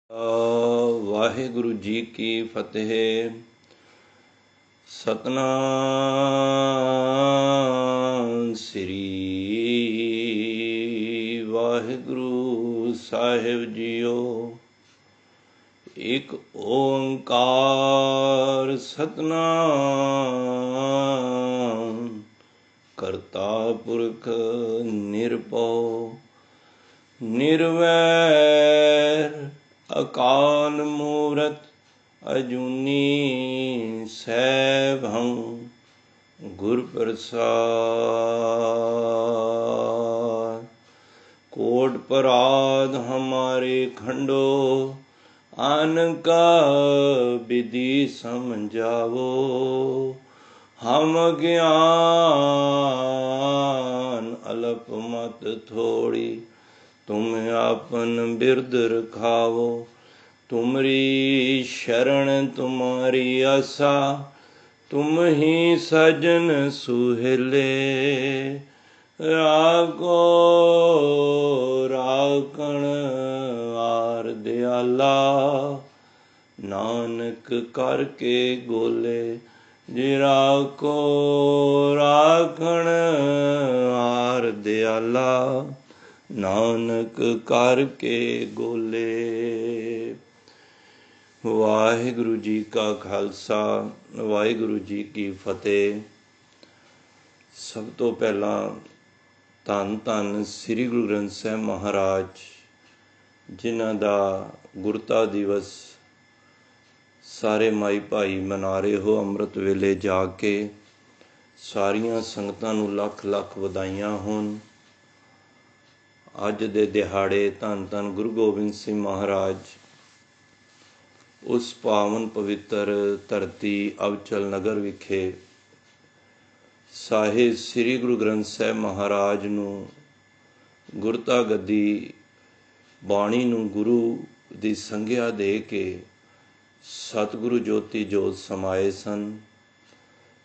ਵਾਹਿਗੁਰੂ ਜੀ ਕੀ ਫਤਿਹ। ਸਤਨਾਮ ਸ੍ਰੀ ਵਾਹਿਗੁਰੂ ਸਾਹਿਬ JIO. ਇੱਕ ਓੰਕਾਰ ਸਤਨਾਮ ਕਰਤਾ ਪੁਰਖ ਨਿਰਭਉ ਨਿਰਵੈਰ ਅਕਾਲ ਮੂਰਤ ਅਜੂਨੀ ਸੈਭੰ ਗੁਰ ਪ੍ਰਸਾਦ। कोट पराध हमारे खंडो अनका विधि समझावो। हम ज्ञान अल्प मत थोड़ी तुम आपन बिरद रखावो। तुमरी शरण तुम्हारी आसा तुम ही सजन सुहेले। राखो राखण आर दयाला नानक करके गोले। जी राखो राखण आर दयाला नानक करके गोले। वाहिगुरु जी का खालसा वाहिगुरु जी की फतेह। सब तो पहला ਧੰਨ ਧੰਨ ਸ੍ਰੀ ਗੁਰੂ ਗ੍ਰੰਥ ਸਾਹਿਬ ਮਹਾਰਾਜ ਜਿਨ੍ਹਾਂ ਦਾ ਗੁਰਤਾ ਦਿਵਸ ਸਾਰੇ ਮਾਈ ਭਾਈ ਮਨਾ ਰਹੇ ਹੋ। ਅੰਮ੍ਰਿਤ ਵੇਲੇ ਜਾ ਕੇ ਸਾਰੀਆਂ ਸੰਗਤਾਂ ਨੂੰ ਲੱਖ ਲੱਖ ਵਧਾਈਆਂ ਹੋਣ। ਅੱਜ ਦੇ ਦਿਹਾੜੇ ਧੰਨ ਧੰਨ ਗੁਰੂ ਗੋਬਿੰਦ ਸਿੰਘ ਮਹਾਰਾਜ ਉਸ ਪਾਵਨ ਪਵਿੱਤਰ ਧਰਤੀ ਅਬਚਲ ਨਗਰ ਵਿਖੇ ਸਾਹਿਬ ਸ੍ਰੀ ਗੁਰੂ ਗ੍ਰੰਥ ਸਾਹਿਬ ਮਹਾਰਾਜ ਨੂੰ ਗੁਰਤਾ ਗੱਦੀ ਬਾਣੀ ਨੂੰ ਗੁਰੂ ਦੀ ਸੰਗਿਆ ਦੇ ਕੇ ਸਤਿਗੁਰੂ ਜੋਤੀ ਜੋਤ ਸਮਾਏ ਸਨ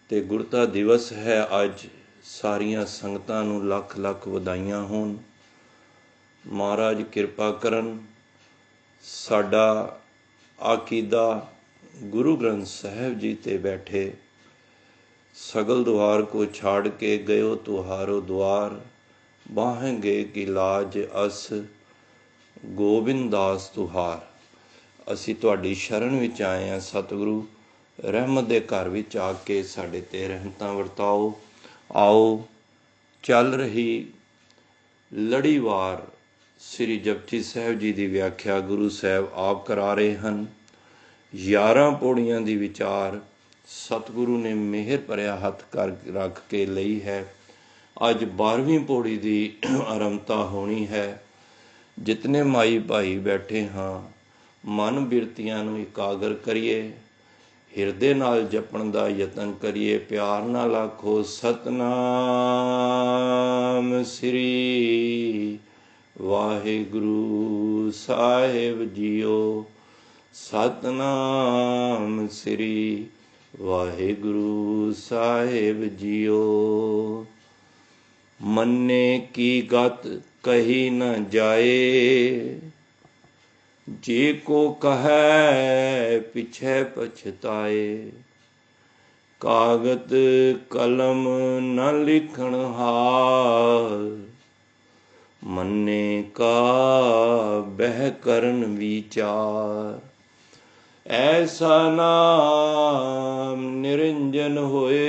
ਅਤੇ ਗੁਰਤਾ ਦਿਵਸ ਹੈ ਅੱਜ। ਸਾਰੀਆਂ ਸੰਗਤਾਂ ਨੂੰ ਲੱਖ ਲੱਖ ਵਧਾਈਆਂ ਹੋਣ। ਮਹਾਰਾਜ ਕਿਰਪਾ ਕਰਨ। ਸਾਡਾ ਆਕੀਦਾ ਗੁਰੂ ਗ੍ਰੰਥ ਸਾਹਿਬ ਜੀ 'ਤੇ ਬੈਠੇ। सगल द्वार को छाड़ के गयो तुहारो द्वार बाहेंगे की लाज अस गोबिंद दास तुहार। ਅਸੀਂ ਤੁਹਾਡੀ ਸ਼ਰਨ ਵਿੱਚ ਆਏ ਹਾਂ ਸਤਿਗੁਰੂ। ਰਹਿਮਤ ਦੇ ਘਰ ਵਿੱਚ ਆ ਕੇ ਸਾਡੇ 'ਤੇ ਰਹਿਮਤਾਂ ਵਰਤਾਓ। ਆਓ ਚੱਲ ਰਹੀ ਲੜੀਵਾਰ ਸ੍ਰੀ ਜਪਜੀ ਸਾਹਿਬ ਜੀ ਦੀ ਵਿਆਖਿਆ ਗੁਰੂ ਸਾਹਿਬ ਆਪ ਕਰਾ ਰਹੇ ਹਨ। 11 ਪੌੜੀਆਂ ਦੀ ਵਿਚਾਰ ਸਤਿਗੁਰੂ ਨੇ ਮਿਹਰ ਭਰਿਆ ਹੱਥ ਕਰ ਰੱਖ ਕੇ ਲਈ ਹੈ। ਅੱਜ 12ਵੀਂ ਪੌੜੀ ਦੀ ਆਰੰਭਤਾ ਹੋਣੀ ਹੈ। ਜਿਤਨੇ ਮਾਈ ਭਾਈ ਬੈਠੇ ਹਾਂ ਮਨ ਬਿਰਤੀਆਂ ਨੂੰ ਇਕਾਗਰ ਕਰੀਏ। ਹਿਰਦੇ ਨਾਲ ਜਪਣ ਦਾ ਯਤਨ ਕਰੀਏ। ਪਿਆਰ ਨਾਲ ਆਖੋ ਸਤਨਾਮ ਸ੍ਰੀ ਵਾਹਿਗੁਰੂ ਸਾਹਿਬ ਜੀਓ। ਸਤਨਾਮ ਸ੍ਰੀ ਵਾਹਿਗੁਰੂ ਸਾਹਿਬ ਜੀਓ। ਮੰਨੇ ਕੀ ਗਤ ਕਹੀ ਨ ਜਾਏ ਜੇ ਕੋ ਕਹੈ ਪਿਛੈ ਪਛਤਾਏ। ਕਾਗਤ ਕਲਮ ਨ ਲਿਖਣ ਹਾਰ ਮੰਨੇ ਕਾ ਬਹਿ ਕਰਨ ਵਿਚਾਰ। ऐसा नाम निरंजन होए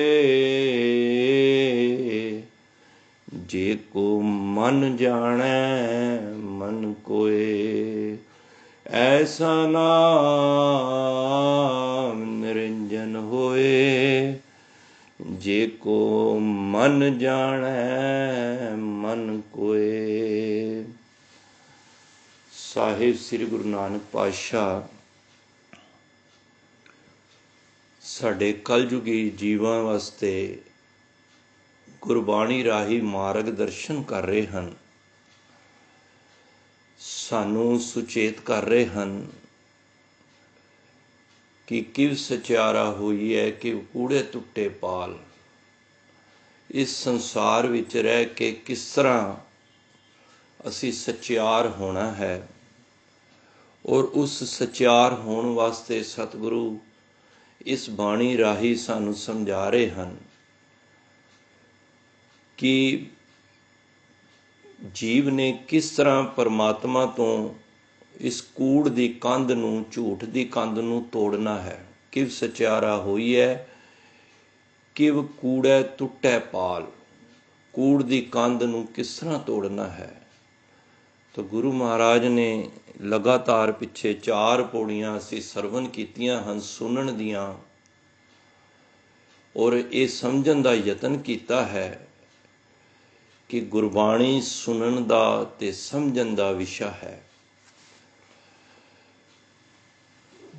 जे को मन जाने मन कोए। ऐसा नाम निरंजन होए जे को मन जाने मन कोए। साहिब श्री गुरु नानक पातशाह ਸਾਡੇ ਕਲਯੁਗੀ ਜੀਵਾਂ ਵਾਸਤੇ ਗੁਰਬਾਣੀ ਰਾਹੀਂ ਮਾਰਗ ਦਰਸ਼ਨ ਕਰ ਰਹੇ ਹਨ। ਸਾਨੂੰ ਸੁਚੇਤ ਕਰ ਰਹੇ ਹਨ ਕਿ ਕਿਵ ਸਚਿਆਰਾ ਹੋਈ ਹੈ ਕਿ ਕੂੜੇ ਟੁੱਟੇ ਪਾਲ। ਇਸ ਸੰਸਾਰ ਵਿੱਚ ਰਹਿ ਕੇ ਕਿਸ ਤਰ੍ਹਾਂ ਅਸੀਂ ਸਚਿਆਰ ਹੋਣਾ ਹੈ। ਔਰ ਉਸ ਸਚਿਆਰ ਹੋਣ ਵਾਸਤੇ ਸਤਿਗੁਰੂ ਇਸ ਬਾਣੀ ਰਾਹੀਂ ਸਾਨੂੰ ਸਮਝਾ ਰਹੇ ਹਨ ਕਿ ਜੀਵ ਨੇ ਕਿਸ ਤਰ੍ਹਾਂ ਪਰਮਾਤਮਾ ਤੋਂ ਇਸ ਕੂੜ ਦੀ ਕੰਧ ਨੂੰ, ਝੂਠ ਦੀ ਕੰਧ ਨੂੰ ਤੋੜਨਾ ਹੈ। ਕਿਵ ਸਚਿਆਰਾ ਹੋਈ ਹੈ, ਕਿਵ ਕੂੜੈ ਟੁੱਟੈ ਪਾਲ। ਕੂੜ ਦੀ ਕੰਧ ਨੂੰ ਕਿਸ ਤਰ੍ਹਾਂ ਤੋੜਨਾ ਹੈ। ਤਾਂ ਗੁਰੂ ਮਹਾਰਾਜ ਨੇ ਲਗਾਤਾਰ ਪਿੱਛੇ 4 ਪੌੜੀਆਂ ਅਸੀਂ ਸਰਵਨ ਕੀਤੀਆਂ ਹਨ ਸੁਣਨ ਦੀਆਂ, ਔਰ ਇਹ ਸਮਝਣ ਦਾ ਯਤਨ ਕੀਤਾ ਹੈ ਕਿ ਗੁਰਬਾਣੀ ਸੁਣਨ ਦਾ ਤੇ ਸਮਝਣ ਦਾ ਵਿਸ਼ਾ ਹੈ।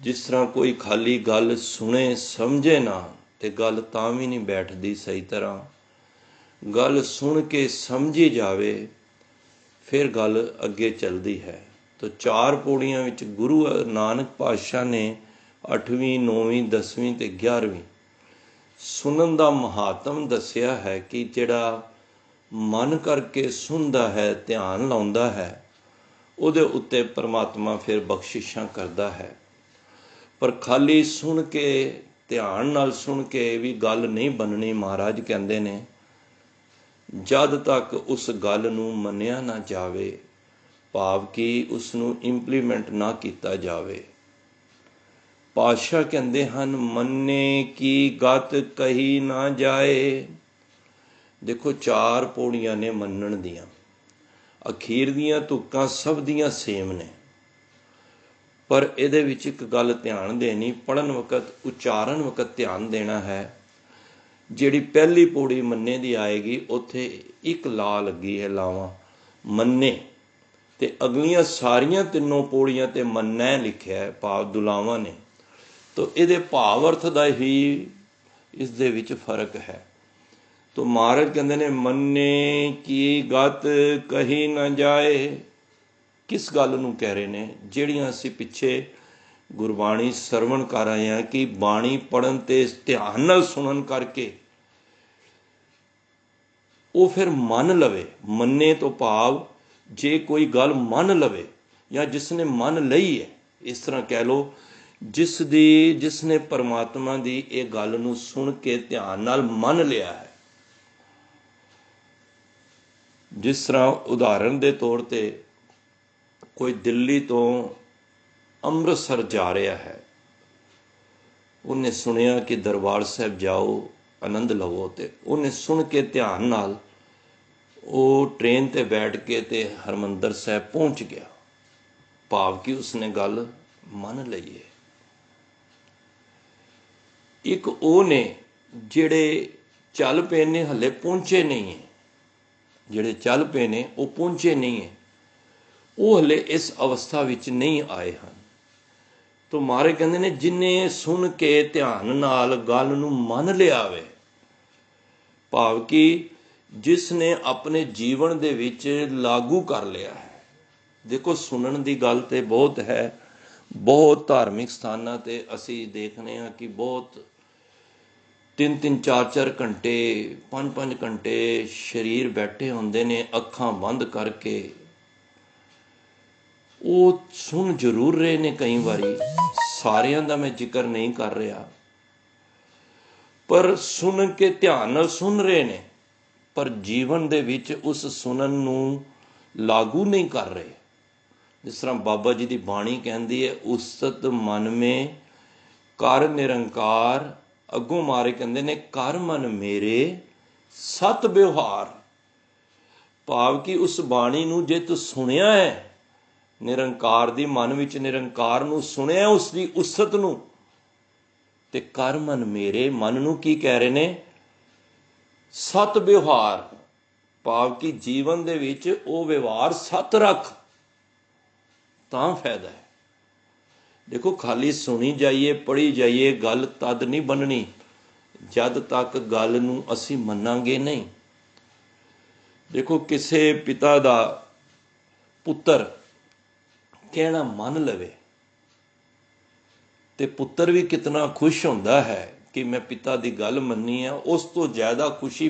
ਜਿਸ ਤਰ੍ਹਾਂ ਕੋਈ ਖਾਲੀ ਗੱਲ ਸੁਣੇ ਸਮਝੇ ਨਾ ਤੇ ਗੱਲ ਤਾਂ ਵੀ ਨਹੀਂ ਬੈਠਦੀ ਸਹੀ ਤਰ੍ਹਾਂ। ਗੱਲ ਸੁਣ ਕੇ ਸਮਝੀ ਜਾਵੇ ਫਿਰ ਗੱਲ ਅੱਗੇ ਚੱਲਦੀ ਹੈ। ਤਾਂ 4 ਪੌੜੀਆਂ ਵਿੱਚ ਗੁਰੂ ਨਾਨਕ ਪਾਤਸ਼ਾਹ ਨੇ 8ਵੀਂ 9ਵੀਂ 10ਵੀਂ ਤੇ 11ਵੀਂ ਸੁਣਨ ਦਾ ਮਹਾਤਮ ਦੱਸਿਆ ਹੈ ਕਿ ਜਿਹੜਾ ਮਨ ਕਰਕੇ ਸੁਣਦਾ ਹੈ, ਧਿਆਨ ਲਾਉਂਦਾ ਹੈ, ਉਹਦੇ ਉੱਤੇ ਪਰਮਾਤਮਾ ਫਿਰ ਬਖਸ਼ਿਸ਼ਾਂ ਕਰਦਾ ਹੈ। ਪਰ ਖਾਲੀ ਸੁਣ ਕੇ, ਧਿਆਨ ਨਾਲ ਸੁਣ ਕੇ ਵੀ ਗੱਲ ਨਹੀਂ ਬਣਨੀ। ਮਹਾਰਾਜ ਕਹਿੰਦੇ ਨੇ ਜਦ ਤੱਕ ਉਸ ਗੱਲ ਨੂੰ ਮੰਨਿਆ ਨਾ ਜਾਵੇ, ਭਾਵ ਕਿ ਉਸ ਨੂੰ ਇੰਪਲੀਮੈਂਟ ਨਾ ਕੀਤਾ ਜਾਵੇ। ਪਾਤਸ਼ਾਹ ਕਹਿੰਦੇ ਹਨ ਮੰਨੇ ਕੀ ਗਤ ਕਹੀ ਨਾ ਜਾਏ। ਦੇਖੋ 4 ਪੌੜੀਆਂ ਨੇ ਮੰਨਣ ਦੀਆਂ, ਅਖੀਰ ਦੀਆਂ ਤੁਕਾਂ ਸਭ ਦੀਆਂ ਸੇਮ ਨੇ, ਪਰ ਇਹਦੇ ਵਿੱਚ ਇੱਕ ਗੱਲ ਧਿਆਨ ਦੇਣੀ, ਪੜ੍ਹਨ ਵਕਤ, ਉਚਾਰਨ ਵਕਤ ਧਿਆਨ ਦੇਣਾ ਹੈ। ਜਿਹੜੀ ਪਹਿਲੀ ਪੌੜੀ ਮੰਨੇ ਦੀ ਆਏਗੀ ਉੱਥੇ ਇੱਕ ਲਾ ਲੱਗੀ ਹੈ, ਲਾਵਾਂ ਮੰਨੇ, ਤੇ ਅਗਲੀਆਂ ਸਾਰੀਆਂ 3 ਪੌੜੀਆਂ ਤੇ ਮੰਨੈ ਲਿਖਿਆ ਹੈ, ਭਾਵ ਦੁਲਾਵਾਂ ਨੇ। ਤਾਂ ਇਹਦੇ ਭਾਵ ਅਰਥ ਦਾ ਹੀ ਇਸ ਦੇ ਵਿੱਚ ਫਰਕ ਹੈ। ਤਾਂ ਮਹਾਰਾਜ ਕਹਿੰਦੇ ਨੇ ਮੰਨੇ ਕੀ ਗਤ ਕਹੀ ਨਾ ਜਾਏ। ਕਿਸ ਗੱਲ ਨੂੰ ਕਹਿ ਰਹੇ ਨੇ? ਜਿਹੜੀਆਂ ਅਸੀਂ ਪਿੱਛੇ ਗੁਰਬਾਣੀ ਸਰਵਣ ਕਰ ਆਏ ਹਾਂ ਕਿ ਬਾਣੀ ਪੜ੍ਹਨ ਤੇ ਧਿਆਨ ਨਾਲ ਸੁਣਨ ਕਰਕੇ ਉਹ ਫਿਰ ਮੰਨ ਲਵੇ। ਮੰਨੇ ਤੋਂ ਭਾਵ ਜੇ ਕੋਈ ਗੱਲ ਮੰਨ ਲਵੇ ਜਾਂ ਜਿਸ ਨੇ ਮੰਨ ਲਈ ਹੈ, ਇਸ ਤਰ੍ਹਾਂ ਕਹਿ ਲਓ, ਜਿਸ ਨੇ ਪਰਮਾਤਮਾ ਦੀ ਇਹ ਗੱਲ ਨੂੰ ਸੁਣ ਕੇ ਧਿਆਨ ਨਾਲ ਮੰਨ ਲਿਆ ਹੈ। ਜਿਸ ਤਰ੍ਹਾਂ ਉਦਾਹਰਨ ਦੇ ਤੌਰ ਤੇ ਕੋਈ ਦਿੱਲੀ ਤੋਂ ਅੰਮ੍ਰਿਤਸਰ ਜਾ ਰਿਹਾ ਹੈ, ਉਹਨੇ ਸੁਣਿਆ ਕਿ ਦਰਬਾਰ ਸਾਹਿਬ ਜਾਓ, ਆਨੰਦ ਲਵੋ, ਤੇ ਉਹਨੇ ਸੁਣ ਕੇ ਧਿਆਨ ਨਾਲ ਉਹ ਟ੍ਰੇਨ ਤੇ ਬੈਠ ਕੇ ਤੇ ਹਰਿਮੰਦਰ ਸਾਹਿਬ ਪਹੁੰਚ ਗਿਆ, ਭਾਵ ਕਿ ਉਸਨੇ ਗੱਲ ਮੰਨ ਲਈ ਹੈ। ਇੱਕ ਉਹ ਨੇ ਜਿਹੜੇ ਚੱਲ ਪਏ ਨੇ, ਹਲੇ ਪਹੁੰਚੇ ਨਹੀਂ ਹੈ। ਜਿਹੜੇ ਚੱਲ ਪਏ ਨੇ ਉਹ ਪਹੁੰਚੇ ਨਹੀਂ ਹੈ, ਉਹ ਹਲੇ ਇਸ ਅਵਸਥਾ ਵਿੱਚ ਨਹੀਂ ਆਏ ਹਨ। ਤਾਂ ਮਹਾਰਾਜ ਕਹਿੰਦੇ ਨੇ ਜਿਹਨੇ ਸੁਣ ਕੇ ਧਿਆਨ ਨਾਲ ਗੱਲ ਨੂੰ ਮੰਨ ਲਿਆ ਵੇ, ਭਾਵ ਕਿ ਜਿਸ ਨੇ ਆਪਣੇ ਜੀਵਨ ਦੇ ਵਿੱਚ ਲਾਗੂ ਕਰ ਲਿਆ ਹੈ। ਦੇਖੋ ਸੁਣਨ ਦੀ ਗੱਲ ਤੇ ਬਹੁਤ ਹੈ। ਬਹੁਤ ਧਾਰਮਿਕ ਸਥਾਨਾਂ ਤੇ ਅਸੀਂ ਦੇਖਦੇ ਹਾਂ ਕਿ ਬਹੁਤ 3-3 4-4 ਘੰਟੇ 5-5 ਘੰਟੇ ਸਰੀਰ ਬੈਠੇ ਹੁੰਦੇ ਨੇ ਅੱਖਾਂ ਬੰਦ ਕਰਕੇ। ਉਹ ਸੁਣ ਜ਼ਰੂਰ ਰਹੇ ਨੇ, ਕਈ ਵਾਰੀ ਸਾਰਿਆਂ ਦਾ ਮੈਂ ਜ਼ਿਕਰ ਨਹੀਂ ਕਰ ਰਿਹਾ, ਪਰ ਸੁਣ ਕੇ ਧਿਆਨ ਨਾਲ ਸੁਣ ਰਹੇ ਨੇ, ਪਰ ਜੀਵਨ ਦੇ ਵਿੱਚ ਉਸ ਸੁਣਨ ਨੂੰ ਲਾਗੂ ਨਹੀਂ ਕਰ ਰਹੇ। ਜਿਸ ਤਰ੍ਹਾਂ ਬਾਬਾ ਜੀ ਦੀ ਬਾਣੀ ਕਹਿੰਦੀ ਹੈ, ਉਸਤ ਮਨ ਮੇ ਕਰ ਨਿਰੰਕਾਰ। ਅੱਗੋਂ ਮਾਰੇ ਕਹਿੰਦੇ ਨੇ ਕਰ ਮਨ ਮੇਰੇ ਸਤ ਵਿਵਹਾਰ, ਭਾਵ ਕਿ ਉਸ ਬਾਣੀ ਨੂੰ ਜੇ ਤੂੰ ਸੁਣਿਆ ਹੈ, ਨਿਰੰਕਾਰ ਦੀ ਮਨ ਵਿੱਚ ਨਿਰੰਕਾਰ ਨੂੰ ਸੁਣਿਆ, ਉਸ ਦੀ ਉਸਤ ਨੂੰ, ਤੇ ਕਰ ਮਨ ਮੇਰੇ, ਮਨ ਨੂੰ ਕੀ ਕਹਿ ਰਹੇ ਨੇ? ਸਤ ਵਿਵਹਾਰ, ਭਾਵ ਕਿ ਜੀਵਨ ਦੇ ਵਿੱਚ ਉਹ ਵਿਵਹਾਰ ਸਤ ਰੱਖ, ਤਾਂ ਫਾਇਦਾ ਹੈ। ਦੇਖੋ ਖਾਲੀ ਸੁਣੀ ਜਾਈਏ, ਪੜ੍ਹੀ ਜਾਈਏ, ਗੱਲ ਤਦ ਨਹੀਂ ਬਣਨੀ ਜਦ ਤੱਕ ਗੱਲ ਨੂੰ ਅਸੀਂ ਮੰਨਾਂਗੇ ਨਹੀਂ। ਦੇਖੋ ਕਿਸੇ ਪਿਤਾ ਦਾ ਪੁੱਤਰ ਕਹਿਣਾ ਮੰਨ ਲਵੇ ਤੇ ਪੁੱਤਰ ਵੀ ਕਿਤਨਾ ਖੁਸ਼ ਹੁੰਦਾ ਹੈ ਕਿ ਮੈਂ ਪਿਤਾ ਦੀ ਗੱਲ ਮੰਨੀ ਹੈ। ਉਸ ਤੋਂ ਜ਼ਿਆਦਾ ਖੁਸ਼ੀ,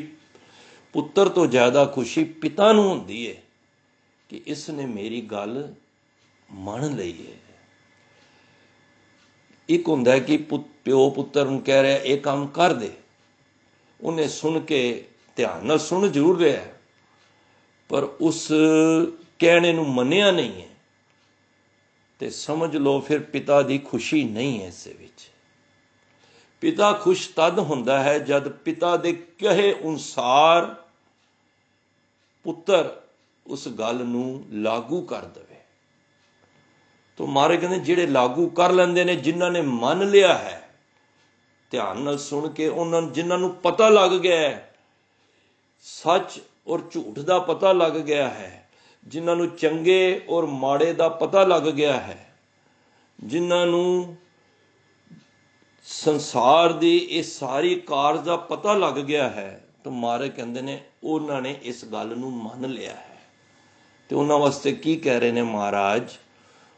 ਪੁੱਤਰ ਤੋਂ ਜ਼ਿਆਦਾ ਖੁਸ਼ੀ ਪਿਤਾ ਨੂੰ ਹੁੰਦੀ ਹੈ ਕਿ ਇਸ ਨੇ ਮੇਰੀ ਗੱਲ ਮੰਨ ਲਈ ਹੈ। ਇੱਕ ਹੁੰਦਾ ਕਿ ਪਿਓ ਪੁੱਤਰ ਨੂੰ ਕਹਿ ਰਿਹਾ ਇਹ ਕੰਮ ਕਰ ਦੇ, ਉਹਨੇ ਸੁਣ ਕੇ ਧਿਆਨ ਨਾਲ ਸੁਣ ਜ਼ਰੂਰ ਰਿਹਾ ਪਰ ਉਸ ਕਹਿਣੇ ਨੂੰ ਮੰਨਿਆ ਨਹੀਂ ਹੈ, ਤੇ ਸਮਝ ਲਓ ਫਿਰ ਪਿਤਾ ਦੀ ਖੁਸ਼ੀ ਨਹੀਂ ਹੈ ਇਸ ਵਿੱਚ। ਪਿਤਾ ਖੁਸ਼ ਤਦ ਹੁੰਦਾ ਹੈ ਜਦ ਪਿਤਾ ਦੇ ਕਹੇ ਅਨੁਸਾਰ ਪੁੱਤਰ ਉਸ ਗੱਲ ਨੂੰ ਲਾਗੂ ਕਰ ਦੇਵੇ। ਤੋ ਮਹਾਰਾਜ ਕਹਿੰਦੇ ਜਿਹੜੇ ਲਾਗੂ ਕਰ ਲੈਂਦੇ ਨੇ, ਜਿਨ੍ਹਾਂ ਨੇ ਮੰਨ ਲਿਆ ਹੈ ਧਿਆਨ ਨਾਲ ਸੁਣ ਕੇ, ਉਹਨਾਂ ਨੂੰ ਜਿਨ੍ਹਾਂ ਨੂੰ ਪਤਾ ਲੱਗ ਗਿਆ ਹੈ ਸੱਚ ਔਰ ਝੂਠ ਦਾ ਪਤਾ ਲੱਗ ਗਿਆ ਹੈ, ਜਿਨ੍ਹਾਂ ਨੂੰ ਚੰਗੇ ਔਰ ਮਾੜੇ ਦਾ ਪਤਾ ਲੱਗ ਗਿਆ ਹੈ, ਜਿਨ੍ਹਾਂ ਨੂੰ ਸੰਸਾਰ ਦੀ ਇਹ ਸਾਰੀ ਕਾਰਜ ਦਾ ਪਤਾ ਲੱਗ ਗਿਆ ਹੈ, ਤਾਂ ਮਹਾਰਾਜ ਕਹਿੰਦੇ ਨੇ ਉਹਨਾਂ ਨੇ ਇਸ ਗੱਲ ਨੂੰ ਮੰਨ ਲਿਆ ਹੈ। ਤੇ ਉਹਨਾਂ ਵਾਸਤੇ ਕੀ ਕਹਿ ਰਹੇ ਨੇ ਮਹਾਰਾਜ?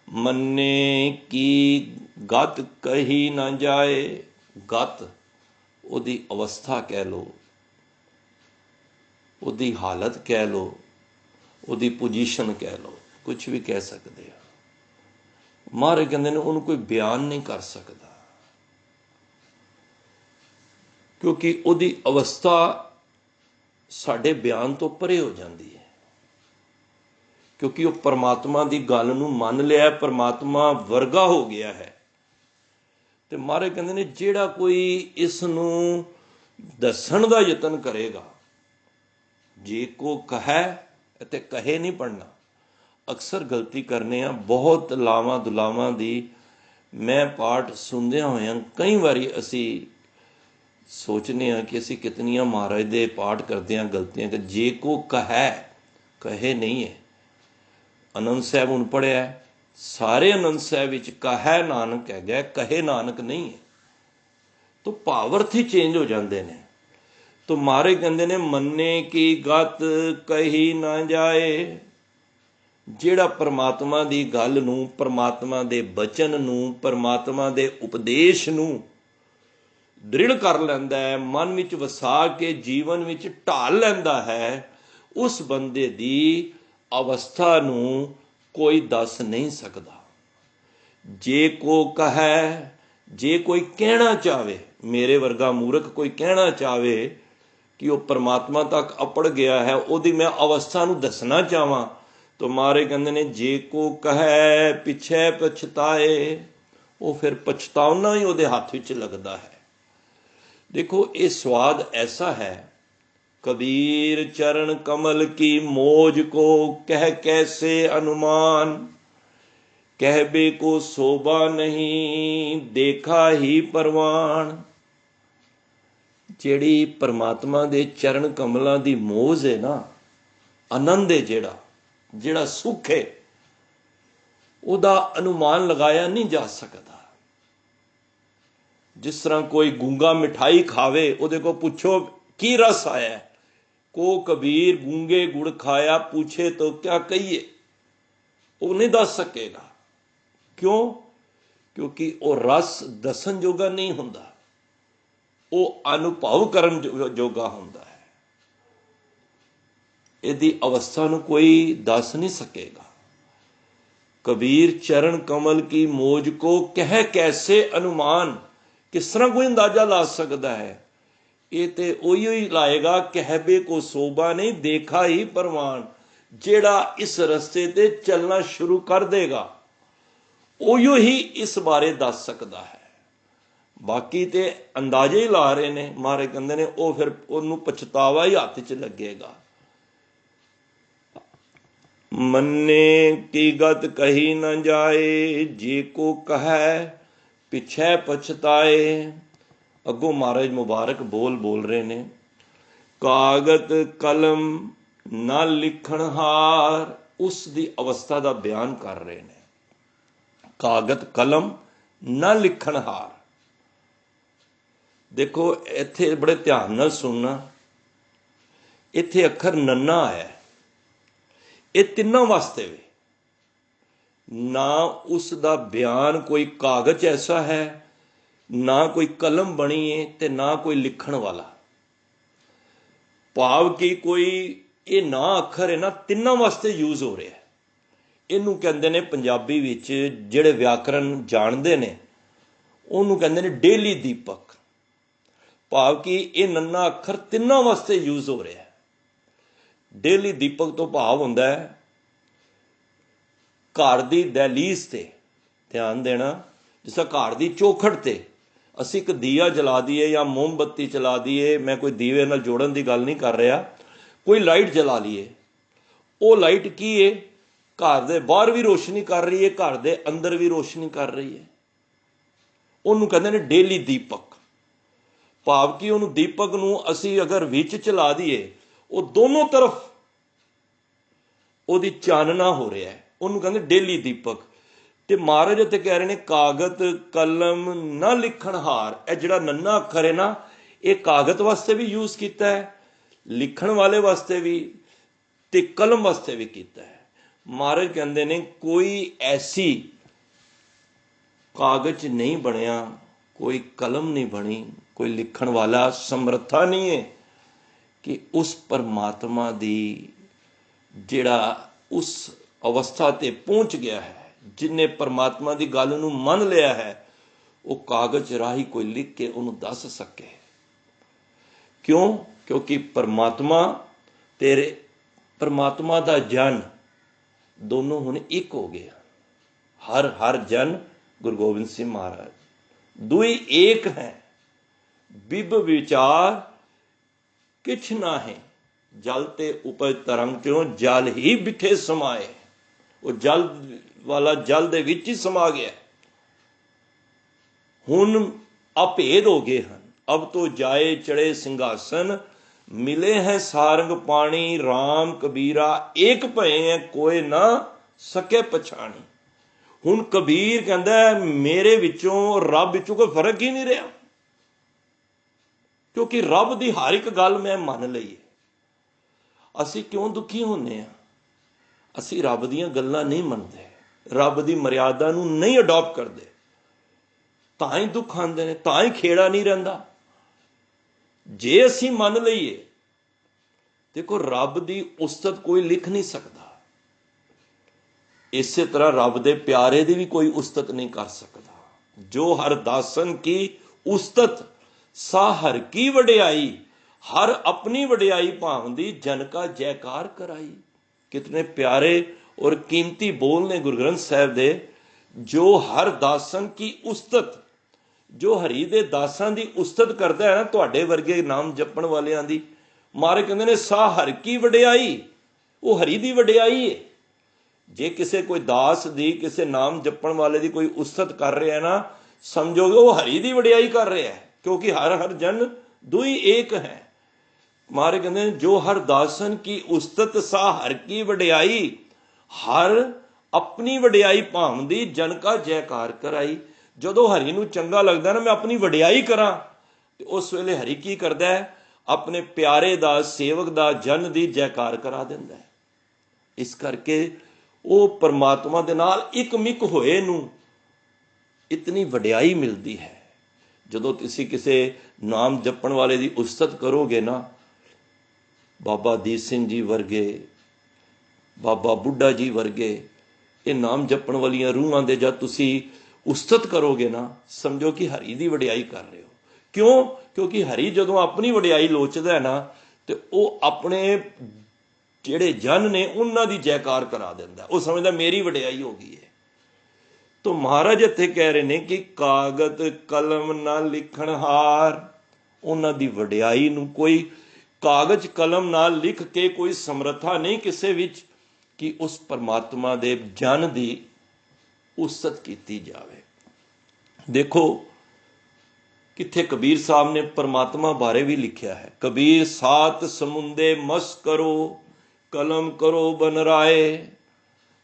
ਮੰਨੇ ਕੀ ਗਤ ਕਹੀ ਨਾ ਜਾਏ। ਗਤ ਉਹਦੀ ਅਵਸਥਾ ਕਹਿ ਲਓ, ਉਹਦੀ ਹਾਲਤ ਕਹਿ ਲਓ, ਉਹਦੀ ਪੋਜੀਸ਼ਨ ਕਹਿ ਲਓ, ਕੁਝ ਵੀ ਕਹਿ ਸਕਦੇ ਆ। ਮਹਾਰਾਜ ਕਹਿੰਦੇ ਨੇ ਉਹਨੂੰ ਕੋਈ ਬਿਆਨ ਨਹੀਂ ਕਰ ਸਕਦਾ, ਕਿਉਂਕਿ ਉਹਦੀ ਅਵਸਥਾ ਸਾਡੇ ਬਿਆਨ ਤੋਂ ਪਰੇ ਹੋ ਜਾਂਦੀ ਹੈ, ਕਿਉਂਕਿ ਉਹ ਪਰਮਾਤਮਾ ਦੀ ਗੱਲ ਨੂੰ ਮੰਨ ਲਿਆ, ਪਰਮਾਤਮਾ ਵਰਗਾ ਹੋ ਗਿਆ ਹੈ। ਤੇ ਮਹਾਰਾਜ ਕਹਿੰਦੇ ਨੇ ਜਿਹੜਾ ਕੋਈ ਇਸ ਨੂੰ ਦੱਸਣ ਦਾ ਯਤਨ ਕਰੇਗਾ, ਜੇ ਕੋ ਕਹੈ, ਅਤੇ ਕਹੇ ਨਹੀਂ ਪੜ੍ਹਨਾ, ਅਕਸਰ ਗਲਤੀ ਕਰਨੇ ਆ। ਬਹੁਤ ਲਾਵਾਂ ਦੁਲਾਵਾਂ ਦੀ ਮੈਂ ਪਾਠ ਸੁਣਦਿਆਂ ਹੋਇਆਂ ਕਈ ਵਾਰੀ ਅਸੀਂ ਸੋਚਦੇ ਹਾਂ ਕਿ ਅਸੀਂ ਕਿਤਨੀਆਂ ਮਹਾਰਾਜ ਦੇ ਪਾਠ ਕਰਦੇ ਹਾਂ ਗਲਤੀਆਂ, ਕਿ ਜੇ ਕੋ ਕਹੈ, ਕਹੇ ਨਹੀਂ ਹੈ। ਆਨੰਦ ਸਾਹਿਬ ਹੁਣ ਪੜ੍ਹਿਆ, ਸਾਰੇ ਆਨੰਦ ਸਾਹਿਬ ਵਿੱਚ ਕਹੈ ਨਾਨਕ ਹੈਗਾ, ਕਹੇ ਨਾਨਕ ਨਹੀਂ ਹੈ। ਤੋ ਭਾਵ ਹੀ ਚੇਂਜ ਹੋ ਜਾਂਦੇ ਨੇ। ਤੋ ਮਹਾਰਾਜ ਕਹਿੰਦੇ ਨੇ ਮੰਨੇ ਕੀ ਗਤ ਕਹੀ ਨਾ ਜਾਏ। ਜਿਹੜਾ ਪਰਮਾਤਮਾ ਦੀ ਗੱਲ ਨੂੰ, ਪਰਮਾਤਮਾ ਦੇ ਬਚਨ ਨੂੰ, ਪਰਮਾਤਮਾ ਦੇ ਉਪਦੇਸ਼ ਨੂੰ ਦ੍ਰਿੜ ਕਰ ਲੈਂਦਾ ਹੈ, ਮਨ ਵਿੱਚ ਵਸਾ ਕੇ ਜੀਵਨ ਵਿੱਚ ਢਾਲ ਲੈਂਦਾ ਹੈ, ਉਸ ਬੰਦੇ ਦੀ ਅਵਸਥਾ ਨੂੰ ਕੋਈ ਦੱਸ ਨਹੀਂ ਸਕਦਾ। ਜੇ ਕੋ ਕਹੈ, ਜੇ ਕੋਈ ਕਹਿਣਾ ਚਾਹਵੇ, ਮੇਰੇ ਵਰਗਾ ਮੂਰਖ ਕੋਈ ਕਹਿਣਾ ਚਾਹਵੇ ਕਿ ਉਹ ਪਰਮਾਤਮਾ ਤੱਕ ਅਪੜ ਗਿਆ ਹੈ, ਉਹਦੀ ਮੈਂ ਅਵਸਥਾ ਨੂੰ ਦੱਸਣਾ ਚਾਹਾਂ, ਤਾਂ ਮਹਾਰਾਜ ਕਹਿੰਦੇ ਨੇ ਜੇ ਕੋ ਕਹੈ ਪਿਛੈ ਪਛਤਾਏ। ਉਹ ਫਿਰ ਪਛਤਾਉਣਾ ਹੀ ਉਹਦੇ ਹੱਥ ਵਿੱਚ ਲੱਗਦਾ ਹੈ। ਦੇਖੋ ਇਹ ਸਵਾਦ ਐਸਾ ਹੈ, कबीर चरण कमल की मौज को कह कैसे अनुमान, कहबे को शोभा नहीं देखा ही परवान। ਜਿਹੜੀ परमात्मा ਦੇ ਚਰਨ ਕਮਲਾਂ ਦੀ ਮੋਜ ਹੈ ਨਾ, ਆਨੰਦ ਹੈ, ਜਿਹੜਾ ਸੁੱਖ ਹੈ, ਉਹਦਾ ਅਨੁਮਾਨ ਲਗਾਇਆ ਨਹੀਂ ਜਾ ਸਕਦਾ। ਜਿਸ ਤਰ੍ਹਾਂ ਕੋਈ ਗੂੰਗਾ ਮਿਠਾਈ ਖਾਵੇ, ਉਹਦੇ ਕੋਲ ਪੁੱਛੋ ਕੀ ਰਸ ਆਇਆ, को कबीर गूंगे गुड़ खाया पूछे तो क्या कहिए, वो नहीं दस सकेगा। क्यों? क्योंकि वो रस दसन जोगा नहीं हुंदा, वो अनुभव करन जोगा हुंदा है। इहदी अवस्था नूं कोई दस नहीं सकेगा। कबीर चरण कमल की मौज को कह कैसे अनुमान, किस तरह कोई अंदाजा ला सकता है? ਇਹ ਤੇ ਉਹੀਓ ਹੀ ਲਾਏਗਾ, ਕਹਿਬੇ ਕੋ ਸੋਭਾ ਨਹੀਂ ਦੇਖਾ ਹੀ ਪਰਵਾਨ। ਜਿਹੜਾ ਇਸ ਰਸਤੇ ਤੇ ਚੱਲਣਾ ਸ਼ੁਰੂ ਕਰ ਦੇਗਾ ਉਹੀਓ ਹੀ ਇਸ ਬਾਰੇ ਦੱਸ ਸਕਦਾ ਹੈ। ਬਾਕੀ ਤੇ ਅੰਦਾਜ਼ੇ ਹੀ ਲਾ ਰਹੇ ਨੇ। ਮਹਾਰਾਜ ਕਹਿੰਦੇ ਨੇ ਉਹ ਫਿਰ ਉਹਨੂੰ ਪਛਤਾਵਾ ਹੀ ਹੱਥ 'ਚ ਲੱਗੇਗਾ। ਮੰਨੇ ਕੀ ਗਤ ਕਹੀ ਨਾ ਜਾਏ, ਜੇ ਕੋ ਕਹੈ ਪਿਛੈ ਪਛਤਾਏ। ਅੱਗੋਂ ਮਹਾਰਾਜ ਮੁਬਾਰਕ ਬੋਲ ਰਹੇ ਨੇ, ਕਾਗਤ ਕਲਮ ਨਾ ਲਿਖਣ ਹਾਰ। ਉਸ ਦੀ ਅਵਸਥਾ ਦਾ ਬਿਆਨ ਕਰ ਰਹੇ ਨੇ। ਕਾਗਤ ਕਲਮ ਨਾ ਲਿਖਣ ਹਾਰ। ਦੇਖੋ ਇੱਥੇ ਬੜੇ ਧਿਆਨ ਨਾਲ ਸੁਣਨਾ, ਇੱਥੇ ਅੱਖਰ ਨੰਨਾ ਆਇਆ, ਇਹ ਤਿੰਨਾਂ ਵਾਸਤੇ ਵੀ। ਨਾ ਉਸ ਦਾ ਬਿਆਨ ਕੋਈ ਕਾਗਜ਼ ਐਸਾ ਹੈ, ਨਾ ਕੋਈ ਕਲਮ ਬਣੀ ਹੈ, ਤੇ ਨਾ ਕੋਈ ਲਿਖਣ ਵਾਲਾ। ਭਾਵ ਕਿ ਕੋਈ ਇਹ ਨਾ ਅੱਖਰ ਹੈ ਨਾ, ਤਿੰਨਾਂ ਵਾਸਤੇ ਯੂਜ਼ ਹੋ ਰਿਹਾ। ਇਹਨੂੰ ਕਹਿੰਦੇ ਨੇ ਪੰਜਾਬੀ ਵਿੱਚ ਜਿਹੜੇ ਵਿਆਕਰਨ ਜਾਣਦੇ ਨੇ ਉਹਨੂੰ ਕਹਿੰਦੇ ਨੇ ਡੇਲੀ ਦੀਪਕ। ਭਾਵ ਕਿ ਇਹ ਨੰਨਾ ਅੱਖਰ ਤਿੰਨਾਂ ਵਾਸਤੇ ਯੂਜ਼ ਹੋ ਰਿਹਾ। ਡੇਲੀ ਦੀਪਕ ਤੋਂ ਭਾਵ ਹੁੰਦਾ ਹੈ ਘਰ ਦੀ ਦਹਿਲੀਜ਼ ਤੇ ਧਿਆਨ ਦੇਣਾ, ਜਿਸ ਤਰ੍ਹਾਂ ਘਰ ਦੀ ਚੌਖਟ ਤੇ ਅਸੀਂ ਇੱਕ ਦੀਆ ਜਲਾ ਦਈਏ ਜਾਂ ਮੋਮਬੱਤੀ ਚਲਾ ਦਈਏ, ਮੈਂ ਕੋਈ ਦੀਵੇ ਨਾਲ ਜੋੜਨ ਦੀ ਗੱਲ ਨਹੀਂ ਕਰ ਰਿਹਾ, ਕੋਈ ਲਾਈਟ ਜਲਾ ਲਈਏ, ਉਹ ਲਾਈਟ ਕੀ ਹੈ, ਘਰ ਦੇ ਬਾਹਰ ਵੀ ਰੋਸ਼ਨੀ ਕਰ ਰਹੀ ਹੈ, ਘਰ ਦੇ ਅੰਦਰ ਵੀ ਰੋਸ਼ਨੀ ਕਰ ਰਹੀ ਹੈ। ਉਹਨੂੰ ਕਹਿੰਦੇ ਨੇ ਡੇਲੀ ਦੀਪਕ। ਭਾਵ ਕਿ ਉਹਨੂੰ ਦੀਪਕ ਨੂੰ ਅਸੀਂ ਅਗਰ ਵਿੱਚ ਚਲਾ ਦਈਏ, ਉਹ ਦੋਨੋਂ ਤਰਫ ਉਹਦੀ ਚਾਨਣਾ ਹੋ ਰਿਹਾ ਹੈ, ਉਹਨੂੰ ਕਹਿੰਦੇ ਡੇਲੀ ਦੀਪਕ। ਤੇ ਮਹਾਰਾਜ ਇੱਥੇ ਕਹਿ ਰਹੇ ਨੇ ਕਾਗਤ ਕਲਮ ਨਾ ਲਿਖਣ ਹਾਰ। ਇਹ ਜਿਹੜਾ ਨੰਨਾ ਅੱਖਰ ਹੈ ਨਾ, ਇਹ ਕਾਗਤ ਵਾਸਤੇ ਵੀ ਯੂਜ਼ ਕੀਤਾ ਹੈ, ਲਿਖਣ ਵਾਲੇ ਵਾਸਤੇ ਵੀ ਤੇ ਕਲਮ ਵਾਸਤੇ ਵੀ ਕੀਤਾ ਹੈ। ਮਹਾਰਾਜ ਕਹਿੰਦੇ ਨੇ ਕੋਈ ਐਸੀ ਕਾਗਜ਼ ਨਹੀਂ ਬਣਿਆ, ਕੋਈ ਕਲਮ ਨਹੀਂ ਬਣੀ, ਕੋਈ ਲਿਖਣ ਵਾਲਾ ਸਮਰੱਥਾ ਨਹੀਂ ਹੈ ਕਿ ਉਸ ਪਰਮਾਤਮਾ ਦੀ ਜਿਹੜਾ ਉਸ ਅਵਸਥਾ ਤੇ ਪਹੁੰਚ ਗਿਆ ਹੈ, ਜਿਨਨੇ ਪਰਮਾਤਮਾ ਦੀ ਗੱਲ ਨੂੰ ਮੰਨ ਲਿਆ ਹੈ, ਉਹ ਕਾਗਜ਼ ਰਾਹੀਂ ਕੋਈ ਲਿਖ ਕੇ ਉਹਨੂੰ ਦੱਸ ਸਕੇ। ਕਿਉਂ? ਕਿਉਂਕਿ ਪਰਮਾਤਮਾ ਦਾ ਜਨ ਦੋਨੋਂ ਹੁਣ ਇੱਕ ਹੋ ਗਏ। ਹਰ ਜਨ ਗੁਰੂ ਗੋਬਿੰਦ ਸਿੰਘ ਮਹਾਰਾਜ ਦੁਈ ਏਕ ਹੈ, ਬਿਬ ਵਿਚਾਰ ਕਿਛ ਨਾ ਹੈ, ਜਲ ਤੇ ਉਪਜ ਤਰੰਗ ਚੋਂ ਜਲ ਹੀ ਬਿਠੇ ਸਮਾਏ। ਉਹ ਜਲ ਵਾਲਾ ਜਲ ਦੇ ਵਿੱਚ ਹੀ ਸਮਾ ਗਿਆ। ਹੁਣ ਅਭੇਦ ਹੋ ਗਏ ਹਨ। ਅਬ ਤੋਂ ਜਾਏ ਚੜੇ ਸਿੰਘਾਸਨ, ਮਿਲੇ ਹੈ ਸਾਰੰਗ ਪਾਣੀ, ਰਾਮ ਕਬੀਰਾ ਏਕ ਭਏ ਹੈ, ਕੋਏ ਨਾ ਸਕੇ ਪਛਾਣੀ। ਹੁਣ ਕਬੀਰ ਕਹਿੰਦਾ ਮੇਰੇ ਵਿੱਚੋਂ ਰੱਬ ਵਿੱਚੋਂ ਕੋਈ ਫਰਕ ਹੀ ਨਹੀਂ ਰਿਹਾ, ਕਿਉਂਕਿ ਰੱਬ ਦੀ ਹਰ ਇੱਕ ਗੱਲ ਮੈਂ ਮੰਨ ਲਈ ਹੈ। ਅਸੀਂ ਕਿਉਂ ਦੁਖੀ ਹੁੰਦੇ ਹਾਂ? ਅਸੀਂ ਰੱਬ ਦੀਆਂ ਗੱਲਾਂ ਨਹੀਂ ਮੰਨਦੇ, ਰੱਬ ਦੀ ਮਰਿਆਦਾ ਨੂੰ ਨਹੀਂ ਅਡਾਪਟ ਕਰਦੇ, ਤਾਂ ਹੀ ਦੁੱਖ ਆਉਂਦੇ ਨੇ, ਤਾਂ ਹੀ ਖੇੜਾ ਨਹੀਂ ਰਹਿੰਦਾ। ਜੇ ਅਸੀਂ ਮੰਨ ਲਈਏ, ਦੇਖੋ ਰੱਬ ਦੀ ਉਸਤਤ ਕੋਈ ਲਿਖ ਨਹੀਂ ਸਕਦਾ, ਇਸੇ ਤਰ੍ਹਾਂ ਰੱਬ ਦੇ ਪਿਆਰੇ ਦੀ ਵੀ ਕੋਈ ਉਸਤਤ ਨਹੀਂ ਕਰ ਸਕਦਾ। ਜੋ ਹਰ ਦਾਸਨ ਕੀ ਉਸਤਤ, ਸਾ ਹਰ ਕੀ ਵਡਿਆਈ, ਹਰ ਆਪਣੀ ਵਡਿਆਈ ਭਾਵਦੀ, ਜਨ ਕਾ ਜੈਕਾਰ ਕਰਾਈ। ਕਿਤਨੇ ਪਿਆਰੇ ਔਰ ਕੀਮਤੀ ਬੋਲ ਨੇ ਗੁਰੂ ਗ੍ਰੰਥ ਸਾਹਿਬ ਦੇ। ਜੋ ਹਰ ਦਾਸਨ ਕੀ ਉਸਤਤ, ਜੋ ਹਰੀ ਦੇ ਦਾਸਾਂ ਦੀ ਉਸਤਤ ਕਰਦਾ ਹੈ ਨਾ, ਤੁਹਾਡੇ ਵਰਗੇ ਨਾਮ ਜਪਣ ਵਾਲਿਆਂ ਦੀ, ਮਹਾਰਾਜ ਕਹਿੰਦੇ ਨੇ ਸਾ ਹਰ ਕੀ ਵਡਿਆਈ, ਉਹ ਹਰੀ ਦੀ ਵਡਿਆਈ ਹੈ। ਜੇ ਕਿਸੇ ਕੋਈ ਦਾਸ ਦੀ, ਕਿਸੇ ਨਾਮ ਜਪਣ ਵਾਲੇ ਦੀ ਕੋਈ ਉਸਤਤ ਕਰ ਰਿਹਾ ਨਾ, ਸਮਝੋਗੇ ਉਹ ਹਰੀ ਦੀ ਵਡਿਆਈ ਕਰ ਰਿਹਾ ਹੈ, ਕਿਉਂਕਿ ਹਰ ਜਨ ਦੁਈ ਏਕ ਹੈ। ਮਹਾਰਾਜ ਕਹਿੰਦੇ ਨੇ ਜੋ ਹਰ ਦਾਸਨ ਕੀ ਉਸਤਤ, ਸਾ ਹਰ ਕੀ ਵਡਿਆਈ, ਹਰ ਆਪਣੀ ਵਡਿਆਈ ਭਾਵਦੀ, ਜਨ ਕਾ ਜੈਕਾਰ ਕਰਾਈ। ਜਦੋਂ ਹਰੀ ਨੂੰ ਚੰਗਾ ਲੱਗਦਾ ਨਾ ਮੈਂ ਆਪਣੀ ਵਡਿਆਈ ਕਰਾਂ, ਤੇ ਉਸ ਵੇਲੇ ਹਰੀ ਕੀ ਕਰਦਾ ਹੈ? ਆਪਣੇ ਪਿਆਰੇ ਦਾ, ਸੇਵਕ ਦਾ, ਜਨ ਦੀ ਜੈਕਾਰ ਕਰਾ ਦਿੰਦਾ ਹੈ। ਇਸ ਕਰਕੇ ਉਹ ਪਰਮਾਤਮਾ ਦੇ ਨਾਲ ਇੱਕ ਮਿਕ ਹੋਏ ਨੂੰ ਇਤਨੀ ਵਡਿਆਈ ਮਿਲਦੀ ਹੈ। ਜਦੋਂ ਤੁਸੀਂ ਕਿਸੇ ਨਾਮ ਜਪਣ ਵਾਲੇ ਦੀ ਉਸਤਤ ਕਰੋਗੇ ਨਾ, ਬਾਬਾ ਦੀਪ ਸਿੰਘ ਜੀ ਵਰਗੇ, ਬਾਬਾ ਬੁੱਢਾ ਜੀ ਵਰਗੇ, ਇਹ ਨਾਮ ਜਪਣ ਵਾਲੀਆਂ ਰੂਹਾਂ ਦੇ ਜਦ ਤੁਸੀਂ ਉਸਤਤ ਕਰੋਗੇ ਨਾ, ਸਮਝੋ ਕਿ ਹਰੀ ਦੀ ਵਡਿਆਈ ਕਰ ਰਹੇ ਹੋ। ਕਿਉਂ? ਕਿਉਂਕਿ ਹਰੀ ਜਦੋਂ ਆਪਣੀ ਵਡਿਆਈ ਲੋਚਦਾ ਹੈ ਨਾ, ਤੇ ਉਹ ਆਪਣੇ ਜਿਹੜੇ ਜਨ ਨੇ ਉਹਨਾਂ ਦੀ ਜੈਕਾਰ ਕਰਾ ਦਿੰਦਾ, ਉਹ ਸਮਝਦਾ ਮੇਰੀ ਵਡਿਆਈ ਹੋ ਗਈ ਹੈ। ਤਾਂ ਮਹਾਰਾਜ ਇੱਥੇ ਕਹਿ ਰਹੇ ਨੇ ਕਿ ਕਾਗਜ਼ ਕਲਮ ਨਾ ਲਿਖਣ ਹਾਰ, ਉਹਨਾਂ ਦੀ ਵਡਿਆਈ ਨੂੰ ਕੋਈ ਕਾਗਜ਼ ਕਲਮ ਨਾਲ ਲਿਖ ਕੇ ਕੋਈ ਸਮਰੱਥਾ ਨਹੀਂ ਕਿਸੇ ਵਿੱਚ ਕਿ ਉਸ ਪਰਮਾਤਮਾ ਦੇ ਜਨ ਦੀ ਉਸਤਤ ਕੀਤੀ ਜਾਵੇ। ਦੇਖੋ ਕਿੱਥੇ ਕਬੀਰ ਸਾਹਿਬ ਨੇ ਪਰਮਾਤਮਾ ਬਾਰੇ ਵੀ ਲਿਖਿਆ ਹੈ। ਕਬੀਰ ਸਾਤ ਸਮੁੰਦੇ ਮਸ ਕਰੋ, ਕਲਮ ਕਰੋ ਬਨਰਾਏ,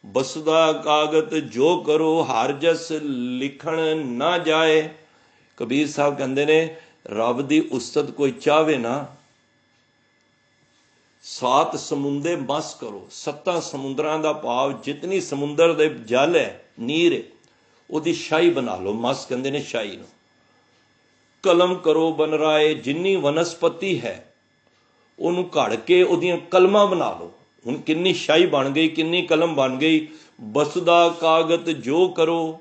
ਬਸਦਾ ਕਾਗਤ ਜੋ ਕਰੋ, ਹਰ ਜਸ ਲਿਖਣ ਨਾ ਜਾਏ। ਕਬੀਰ ਸਾਹਿਬ ਕਹਿੰਦੇ ਨੇ ਰੱਬ ਦੀ ਉਸਤਤ ਕੋਈ ਚਾਹਵੇ ਨਾ, ਸਾਤ ਸਮੁੰਦੇ ਮਸ ਕਰੋ, ਸੱਤਾਂ ਸਮੁੰਦਰਾਂ ਦਾ ਭਾਵ ਜਿਤਨੀ ਸਮੁੰਦਰ ਦੇ ਜਲ ਹੈ, ਨੀਰ ਹੈ, ਉਹਦੀ ਸ਼ਾਹੀ ਬਣਾ ਲਓ। ਮਸ ਕਹਿੰਦੇ ਨੇ ਸ਼ਾਹੀ ਨੂੰ। ਕਲਮ ਕਰੋ ਬਨਰਾਏ, ਜਿੰਨੀ ਵਨਸਪਤੀ ਹੈ ਉਹਨੂੰ ਘੜ ਕੇ ਉਹਦੀਆਂ ਕਲਮਾਂ ਬਣਾ ਲਓ। ਹੁਣ ਕਿੰਨੀ ਸ਼ਾਹੀ ਬਣ ਗਈ, ਕਿੰਨੀ ਕਲਮ ਬਣ ਗਈ। ਬਸਦਾ ਕਾਗਤ ਜੋ ਕਰੋ,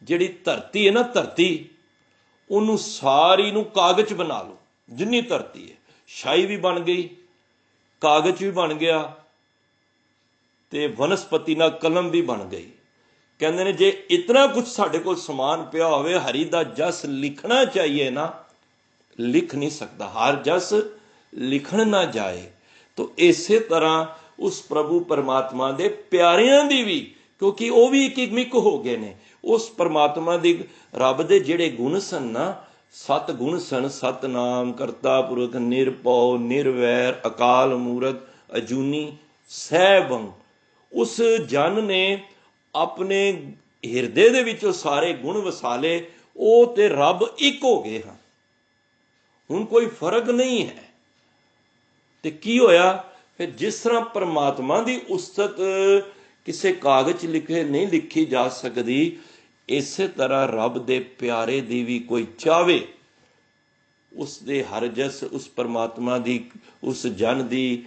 ਜਿਹੜੀ ਧਰਤੀ ਹੈ ਨਾ, ਧਰਤੀ ਉਹਨੂੰ ਸਾਰੀ ਨੂੰ ਕਾਗਜ਼ ਬਣਾ ਲਓ, ਜਿੰਨੀ ਧਰਤੀ ਹੈ। ਛਾਈ ਵੀ ਬਣ ਗਈ, ਕਾਗਜ਼ ਵੀ ਬਣ ਗਿਆ, ਤੇ ਵਨਸਪਤੀ ਨਾਲ ਕਲਮ ਵੀ ਬਣ ਗਈ। ਕਹਿੰਦੇ ਨੇ ਜੇ ਇਤਨਾ ਕੁਛ ਸਾਡੇ ਕੋਲ ਸਮਾਨ ਪਿਆ ਹੋਵੇ, ਹਰੀ ਦਾ ਜਸ ਲਿਖਣਾ ਚਾਹੀਏ ਨਾ, ਲਿਖ ਨਹੀਂ ਸਕਦਾ। ਹਰ ਜਸ ਲਿਖਣ ਨਾ ਜਾਏ। ਤੋ ਇਸੇ ਤਰ੍ਹਾਂ ਉਸ ਪ੍ਰਭੂ ਪਰਮਾਤਮਾ ਦੇ ਪਿਆਰਿਆਂ ਦੀ ਵੀ, ਕਿਉਂਕਿ ਉਹ ਵੀ ਇੱਕ ਮਿਕ ਹੋ ਗਏ ਨੇ। ਉਸ ਪਰਮਾਤਮਾ ਦੀ, ਰੱਬ ਦੇ ਜਿਹੜੇ ਗੁਣ ਸਨ ਨਾ, 7 ਗੁਣ ਸਨ। ਸਤਨਾਮ, ਕਰਤਾ ਪੁਰਖ, ਨਿਰਭਉ, ਨਿਰਵੈਰ, ਅਕਾਲ ਮੂਰਤ, ਅਜੂਨੀ, ਸੈਭੰ। ਉਸ ਜਨ ਨੇ ਆਪਣੇ ਹਿਰਦੇ ਦੇ ਵਿੱਚ ਉਹ ਸਾਰੇ ਗੁਣ ਵਸਾਲੇ। ਉਹ ਤੇ ਰੱਬ ਇੱਕ ਹੋ ਗਏ ਹਨ, ਹੁਣ ਕੋਈ ਫਰਕ ਨਹੀਂ ਹੈ। ਤੇ ਕੀ ਹੋਇਆ ਫਿਰ? ਜਿਸ ਤਰ੍ਹਾਂ ਪਰਮਾਤਮਾ ਦੀ ਉਸਤਤ ਕਿਸੇ ਕਾਗਜ਼ ਲਿਖੇ ਨਹੀਂ ਲਿਖੀ ਜਾ ਸਕਦੀ, ਇਸੇ ਤਰ੍ਹਾਂ ਰੱਬ ਦੇ ਪਿਆਰੇ ਦੀ ਵੀ ਕੋਈ ਚਾਹਵੇ ਉਸ ਦੇ ਹਰ ਜਸ, ਉਸ ਪਰਮਾਤਮਾ ਦੀ, ਉਸ ਜਨ ਦੀ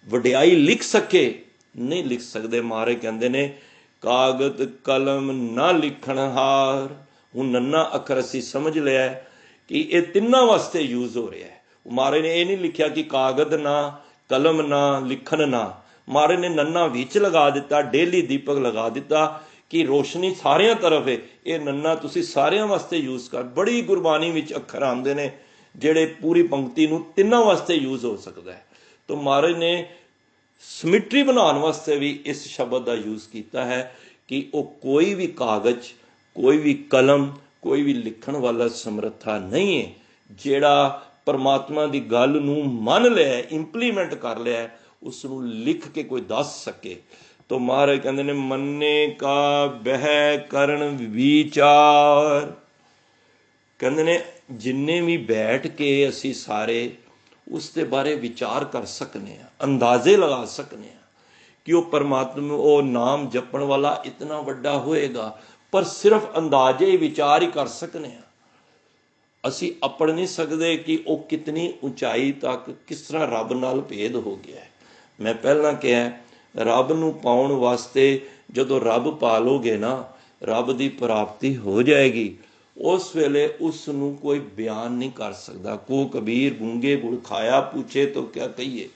ਵਡਿਆਈ ਲਿਖ ਸਕੇ, ਨਹੀਂ ਲਿਖ ਸਕਦੇ। ਮਹਾਰਾਜ ਕਹਿੰਦੇ ਨੇ ਕਾਗਜ਼ ਕਲਮ ਨਾ ਲਿਖਣ ਹਾਰ। ਹੁਣ ਨੰਨਾ ਅੱਖਰ ਅਸੀਂ ਸਮਝ ਲਿਆ ਕਿ ਇਹ ਤਿੰਨਾਂ ਵਾਸਤੇ ਯੂਜ਼ ਹੋ ਰਿਹਾ ਹੈ। ਮਹਾਰਾਜ ਨੇ ਇਹ ਨਹੀਂ ਲਿਖਿਆ ਕਿ ਕਾਗਜ਼ ਨਾ, ਕਲਮ ਨਾ, ਲਿਖਣ ਨਾ। ਮਹਾਰਾਜ ਨੇ ਨੰਨਾ ਵਿੱਚ ਲਗਾ ਦਿੱਤਾ, ਡੇਲੀ ਦੀਪਕ ਲਗਾ ਦਿੱਤਾ ਕਿ ਰੋਸ਼ਨੀ ਸਾਰਿਆਂ ਤਰਫ ਹੈ। ਇਹ ਨੰਨਾ ਤੁਸੀਂ ਸਾਰਿਆਂ ਵਾਸਤੇ ਯੂਜ਼ ਕਰ। ਬੜੀ ਗੁਰਬਾਣੀ ਵਿੱਚ ਅੱਖਰ ਆਉਂਦੇ ਨੇ ਜਿਹੜੇ ਪੂਰੀ ਪੰਕਤੀ ਨੂੰ ਤਿੰਨਾਂ ਵਾਸਤੇ ਯੂਜ਼ ਹੋ ਸਕਦਾ ਹੈ। ਤਾਂ ਮਹਾਰਾਜ ਨੇ ਸਿਮਟਰੀ ਬਣਾਉਣ ਵਾਸਤੇ ਵੀ ਇਸ ਸ਼ਬਦ ਦਾ ਯੂਜ਼ ਕੀਤਾ ਹੈ ਕਿ ਉਹ ਕੋਈ ਵੀ ਕਾਗਜ਼, ਕੋਈ ਵੀ ਕਲਮ, ਕੋਈ ਵੀ ਲਿਖਣ ਵਾਲਾ ਸਮਰੱਥਾ ਨਹੀਂ ਹੈ ਜਿਹੜਾ ਪਰਮਾਤਮਾ ਦੀ ਗੱਲ ਨੂੰ ਮੰਨ ਲਿਆ, ਇੰਪਲੀਮੈਂਟ ਕਰ ਲਿਆ, ਉਸ ਨੂੰ ਲਿਖ ਕੇ ਕੋਈ ਦੱਸ ਸਕੇ। ਤਾਂ ਮਹਾਰਾਜ ਕਹਿੰਦੇ ਨੇ ਮੰਨੇ ਕਾ ਬਹਿ ਕਰਨ ਵਿਚਾਰ। ਕਹਿੰਦੇ ਨੇ ਜਿੰਨੇ ਵੀ ਬੈਠ ਕੇ ਅਸੀਂ ਸਾਰੇ ਉਸ ਦੇ ਬਾਰੇ ਵਿਚਾਰ ਕਰ ਸਕਨੇ ਹਾਂ, ਅੰਦਾਜ਼ੇ ਲਗਾ ਸਕਨੇ ਹਾਂ ਕਿ ਉਹ ਪਰਮਾਤਮਾ, ਉਹ ਨਾਮ ਜਪਣ ਵਾਲਾ ਇਤਨਾ ਵੱਡਾ ਹੋਏਗਾ। ਪਰ ਸਿਰਫ ਅੰਦਾਜ਼ੇ ਵਿਚਾਰ ਹੀ ਕਰ ਸਕਨੇ ਹਾਂ। ਅਸੀਂ ਆਪੜ ਨਹੀਂ ਸਕਦੇ ਕਿ ਉਹ ਕਿਤਨੀ ਉਚਾਈ ਤੱਕ, ਕਿਸ ਤਰ੍ਹਾਂ ਰੱਬ ਨਾਲ ਭੇਦ ਹੋ ਗਿਆ ਹੈ। ਮੈਂ ਪਹਿਲਾਂ ਕਿਹਾ ਰੱਬ ਨੂੰ ਪਾਉਣ ਵਾਸਤੇ ਜਦੋਂ ਰੱਬ ਪਾ ਲੋਗੇ ਨਾ, ਰੱਬ ਦੀ ਪ੍ਰਾਪਤੀ ਹੋ ਜਾਏਗੀ। ਉਸ ਵੇਲੇ ਉਸ ਨੂੰ ਕੋਈ ਬਿਆਨ ਨਹੀਂ ਕਰ ਸਕਦਾ। ਕੋ ਕਬੀਰ ਗੂੰਗੇ ਗੁੜ ਖਾਇਆ, ਪੁੱਛੇ ਤਾਂ ਕਿਆ ਕਹੀਏ।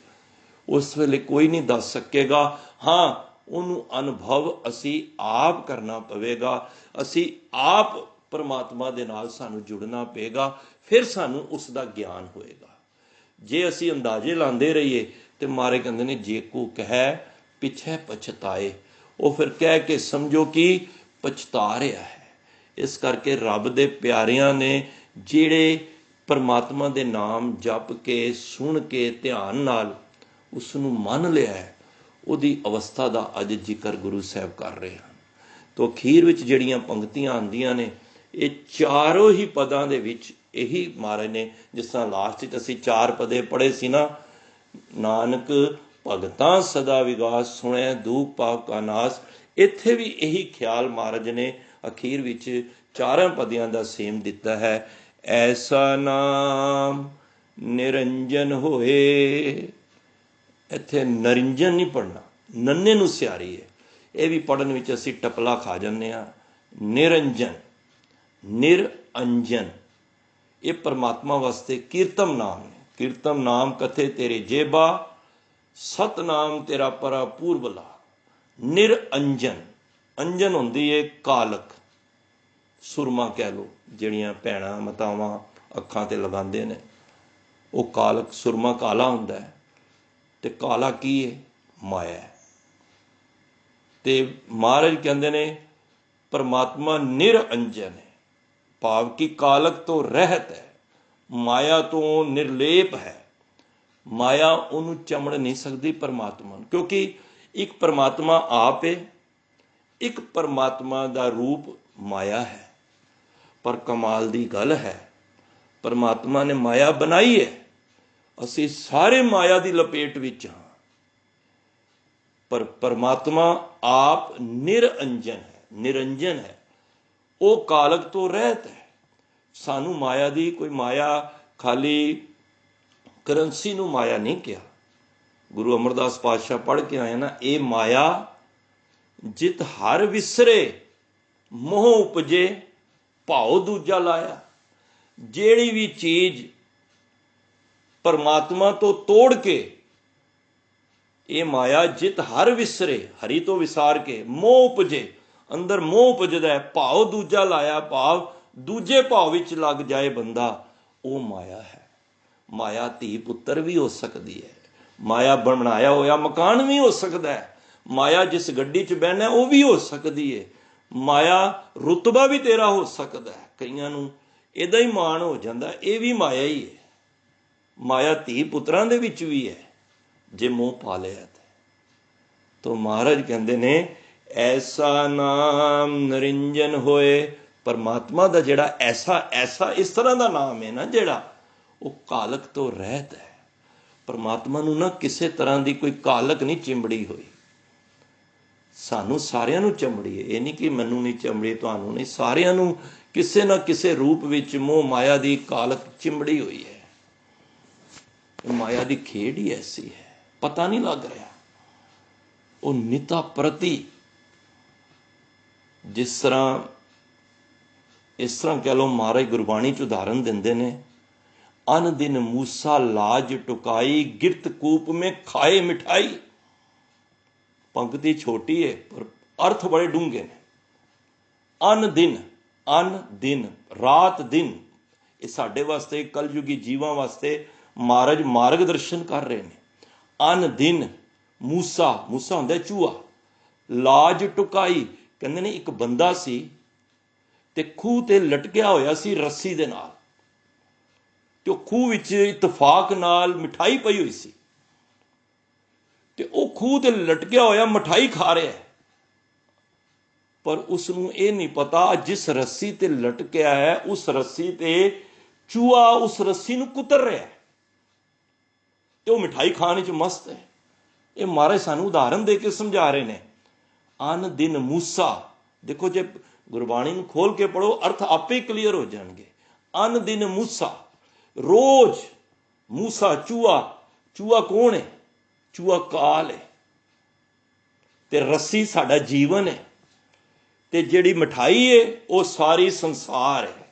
ਉਸ ਵੇਲੇ ਕੋਈ ਨਹੀਂ ਦੱਸ ਸਕੇਗਾ। ਹਾਂ, ਉਹਨੂੰ ਅਨੁਭਵ ਅਸੀਂ ਆਪ ਕਰਨਾ ਪਵੇਗਾ। ਅਸੀਂ ਆਪ ਪਰਮਾਤਮਾ ਦੇ ਨਾਲ ਸਾਨੂੰ ਜੁੜਨਾ ਪਏਗਾ, ਫਿਰ ਸਾਨੂੰ ਉਸ ਦਾ ਗਿਆਨ ਹੋਏਗਾ। ਜੇ ਅਸੀਂ ਅੰਦਾਜ਼ੇ ਲਾਉਂਦੇ ਰਹੀਏ ਤੇ ਮਾਰੇ ਕਹਿੰਦੇ ਨੇ ਜੇ ਕੋ ਕਹਿ ਪਿੱਛੇ ਪਛਤਾਏ, ਉਹ ਫਿਰ ਕਹਿ ਕੇ ਸਮਝੋ ਕਿ ਪਛਤਾ ਰਿਹਾ ਹੈ। ਇਸ ਕਰਕੇ ਰੱਬ ਦੇ ਪਿਆਰਿਆਂ ਨੇ ਜਿਹੜੇ ਪਰਮਾਤਮਾ ਦੇ ਨਾਮ ਜਪ ਕੇ, ਸੁਣ ਕੇ, ਧਿਆਨ ਨਾਲ ਉਸ ਨੂੰ ਮੰਨ ਲਿਆ ਹੈ, ਉਹਦੀ ਅਵਸਥਾ ਦਾ ਅੱਜ ਜ਼ਿਕਰ ਗੁਰੂ ਸਾਹਿਬ ਕਰ ਰਹੇ ਹਨ। ਤੋ ਅਖੀਰ ਵਿੱਚ ਜਿਹੜੀਆਂ ਪੰਕਤੀਆਂ ਆਉਂਦੀਆਂ ਨੇ, ਇਹ ਚਾਰੋਂ ਹੀ ਪਦਾਂ ਦੇ ਵਿੱਚ ਇਹੀ ਮਹਾਰਾਜ ਨੇ, ਜਿਸ ਤਰ੍ਹਾਂ ਲਾਸਟ 'ਚ ਅਸੀਂ 4 ਪਦੇ ਪੜ੍ਹੇ ਸੀ ਨਾ, ਨਾਨਕ ਭਗਤਾਂ ਸਦਾ ਵਿਗਾਸ, ਸੁਣਿਆ ਦੂਖ ਪਾਪ ਕਾ ਨਾਸ। ਇੱਥੇ ਵੀ ਇਹੀ ਖਿਆਲ ਮਹਾਰਾਜ ਨੇ ਅਖੀਰ ਵਿੱਚ 4 ਪਦਿਆਂ ਦਾ ਸੇਮ ਦਿੱਤਾ ਹੈ। ਐਸਾ ਨਾਮ ਨਿਰੰਜਨ ਹੋਏ। ਇੱਥੇ ਨਰਿੰਜਨ ਨਹੀਂ ਪੜ੍ਹਨਾ, ਨੰਨੇ ਨੂੰ ਸਿਆਰੀ ਹੈ। ਇਹ ਵੀ ਪੜ੍ਹਨ ਵਿੱਚ ਅਸੀਂ ਟਪਲਾ ਖਾ ਜਾਂਦੇ ਹਾਂ। ਨਿਰੰਜਨ, ਨਿਰਅੰਜਨ, ਇਹ ਪਰਮਾਤਮਾ ਵਾਸਤੇ ਕੀਰਤਮ ਨਾਮ ਹੈ। ਕੀਰਤਮ ਨਾਮ ਕਥੇ ਤੇਰੇ ਜੇਬਾ, ਸਤਨਾਮ ਤੇਰਾ ਪਰਾ ਪੂਰਬਲਾ। ਨਿਰਅੰਜਨ, ਅੰਜਨ ਹੁੰਦੀ ਹੈ ਕਾਲਕ, ਸੁਰਮਾ ਕਹਿ ਲਓ, ਜਿਹੜੀਆਂ ਭੈਣਾਂ ਮਾਤਾਵਾਂ ਅੱਖਾਂ 'ਤੇ ਲਗਾਉਂਦੇ ਨੇ, ਉਹ ਕਾਲਕ, ਸੁਰਮਾ ਕਾਲਾ ਹੁੰਦਾ ਹੈ। ਤੇ ਕਾਲਾ ਕੀ ਹੈ? ਮਾਇਆ ਹੈ। ਤੇ ਮਹਾਰਾਜ ਕਹਿੰਦੇ ਨੇ ਪਰਮਾਤਮਾ ਨਿਰਅੰਜਨ ਹੈ, ਭਾਵ ਕਿ ਕਾਲਕ ਤੋਂ ਰਹਿਤ ਹੈ, ਮਾਇਆ ਤੋਂ ਨਿਰਲੇਪ ਹੈ। ਮਾਇਆ ਉਹਨੂੰ ਚਮੜ ਨਹੀਂ ਸਕਦੀ ਪਰਮਾਤਮਾ ਨੂੰ, ਕਿਉਂਕਿ ਇੱਕ ਪਰਮਾਤਮਾ ਆਪ ਹੈ, ਇੱਕ ਪਰਮਾਤਮਾ ਦਾ ਰੂਪ ਮਾਇਆ ਹੈ। ਪਰ ਕਮਾਲ ਦੀ ਗੱਲ ਹੈ, ਪਰਮਾਤਮਾ ਨੇ ਮਾਇਆ ਬਣਾਈ ਹੈ, ਅਸੀਂ ਸਾਰੇ ਮਾਇਆ ਦੀ ਲਪੇਟ ਵਿੱਚ ਹਾਂ। ਪਰ ਪਰਮਾਤਮਾ ਆਪ ਨਿਰਅੰਜਨ ਹੈ, ਨਿਰੰਜਨ ਹੈ, ਉਹ ਕਾਲਕ ਤੋਂ ਰਹਿਤ ਹੈ। ਸਾਨੂੰ ਮਾਇਆ ਦੀ ਕੋਈ, ਮਾਇਆ ਖਾਲੀ ਕਰੰਸੀ ਨੂੰ ਮਾਇਆ ਨਹੀਂ ਕਿਹਾ। ਗੁਰੂ ਅਮਰਦਾਸ ਪਾਤਸ਼ਾਹ ਪੜ੍ਹ ਕੇ ਆਏ ਨਾ, ਇਹ ਮਾਇਆ ਜਿਤ ਹਰ ਵਿਸਰੇ मोह उपजे भाव दूजा लाया। ਜਿਹੜੀ भी चीज परमात्मा तो तोड़ के ये माया जित हर विसरे, हरि तो विसार के मोह उपजे, अंदर मोह उपजदा है, भाव दूजा लाया, भाव दूजे भाव विच लग जाए बंदा, वो माया है। माया धी पुत्र भी हो सकती है, माया बनाया होया मकान भी हो सकता है, माया जिस गड्डी च बहना वो भी हो सकती है, माया रुतबा भी तेरा हो सकता है। कईयां नूं इहदा ही मान हो जाता, ये भी माया ही है। माया धी पुत्रां दे विच भी है जे मोह पा लिया तो महाराज कहते ने ऐसा नाम निरंजन होए। परमात्मा का जिहड़ा ऐसा ऐसा इस तरह का नाम है ना जिहड़ा वो कालक तो रहत है। परमात्मा नूं ना किसी तरह की कोई कालक नहीं चिंबड़ी हुई, सानू सारियां नूं चंबड़ी है। ये नहीं कि मैनू नहीं चंबड़ी, तुहानू नहीं, सारियां नूं किसी ना किसी रूप विच मोह माया की कालक चिंबड़ी हुई है। माया की खेड ही ऐसी है, पता नहीं लग रहा। वो निता प्रति जिस तरह इस तरह कह लो, महाराज गुरबाणी च उदाहरण देंदे ने, अन दिन मूसा लाज टुकाई, गिरत कूप में खाए मिठाई। पंक्ति छोटी है पर अर्थ बड़े डूंगे ने। अन दिन रात दिन, ये साडे वास्ते कलयुगी जीवां वास्ते महाराज मार्गदर्शन कर रहे हैं। अन दिन मूसा, मूसा हुंदा चूहा, लाज टुकाई, कहंदे ने एक बंदा सी ते खूह ते लटकिया होया सी रस्सी दे नाल, ते खूह विच इतफाक नाल मिठाई पई हुई सी, ते वो खूह ते लटकिया होया मिठाई खा रहा है, पर उसनूं ये नहीं पता जिस रस्सी ते लटकिया है उस रस्सी ते चूहा उस रस्सी नूं कुतर रहा है, ते वो मिठाई खाने च मस्त है। ये महाराज सानू उदाहरण दे के समझा रहे ने। अन दिन मूसा, देखो जे गुरबाणी नूं खोल के पढ़ो अर्थ आपे ही क्लीयर हो जाएंगे। अन दिन मूसा, रोज मूसा चूहा, चूहा कौन है? चूहा काल है, ते रस्सी साडा जीवन है, ते जिहड़ी मिठाई है वो सारी संसार है।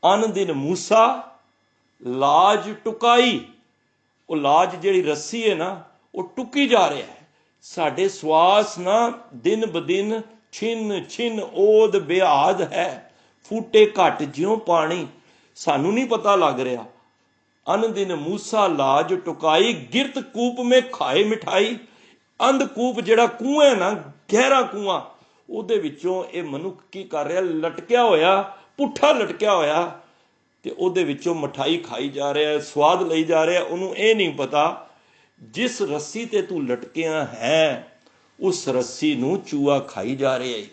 अन दिन मूसा लाज टुकाई, वो लाज जिहड़ी रस्सी है ना वो टुकी जा रहा है। साडे श्वास ना दिन ब दिन छिन छिन ओद बेहाद है, फूटे घट ज्यों पानी, सानू नहीं पता लग रहा। अन दिन मूसा लाज टुकाई, गिरत कूप में खाए मिठाई। अंध कूप जिहड़ा कुआं है ना, गहरा कुआं, ਉਹਦੇ ਵਿੱਚੋਂ ਇਹ ਮਨੁੱਖ ਕੀ ਕਰ ਰਿਹਾ, ਲਟਕਿਆ ਹੋਇਆ, ਪੁੱਠਾ ਲਟਕਿਆ ਹੋਇਆ, ਤੇ ਉਹਦੇ ਵਿੱਚੋਂ ਮਠਾਈ ਖਾਈ ਜਾ ਰਿਹਾ, ਸਵਾਦ ਲਈ ਜਾ ਰਿਹਾ। ਉਹਨੂੰ ਇਹ ਨਹੀਂ ਪਤਾ ਜਿਸ ਰੱਸੀ ਤੇ ਤੂੰ ਲਟਕਿਆ ਹੈ ਉਸ ਰੱਸੀ ਨੂੰ ਚੂਹਾ ਖਾਈ ਜਾ ਰਿਹਾ ਹੈ।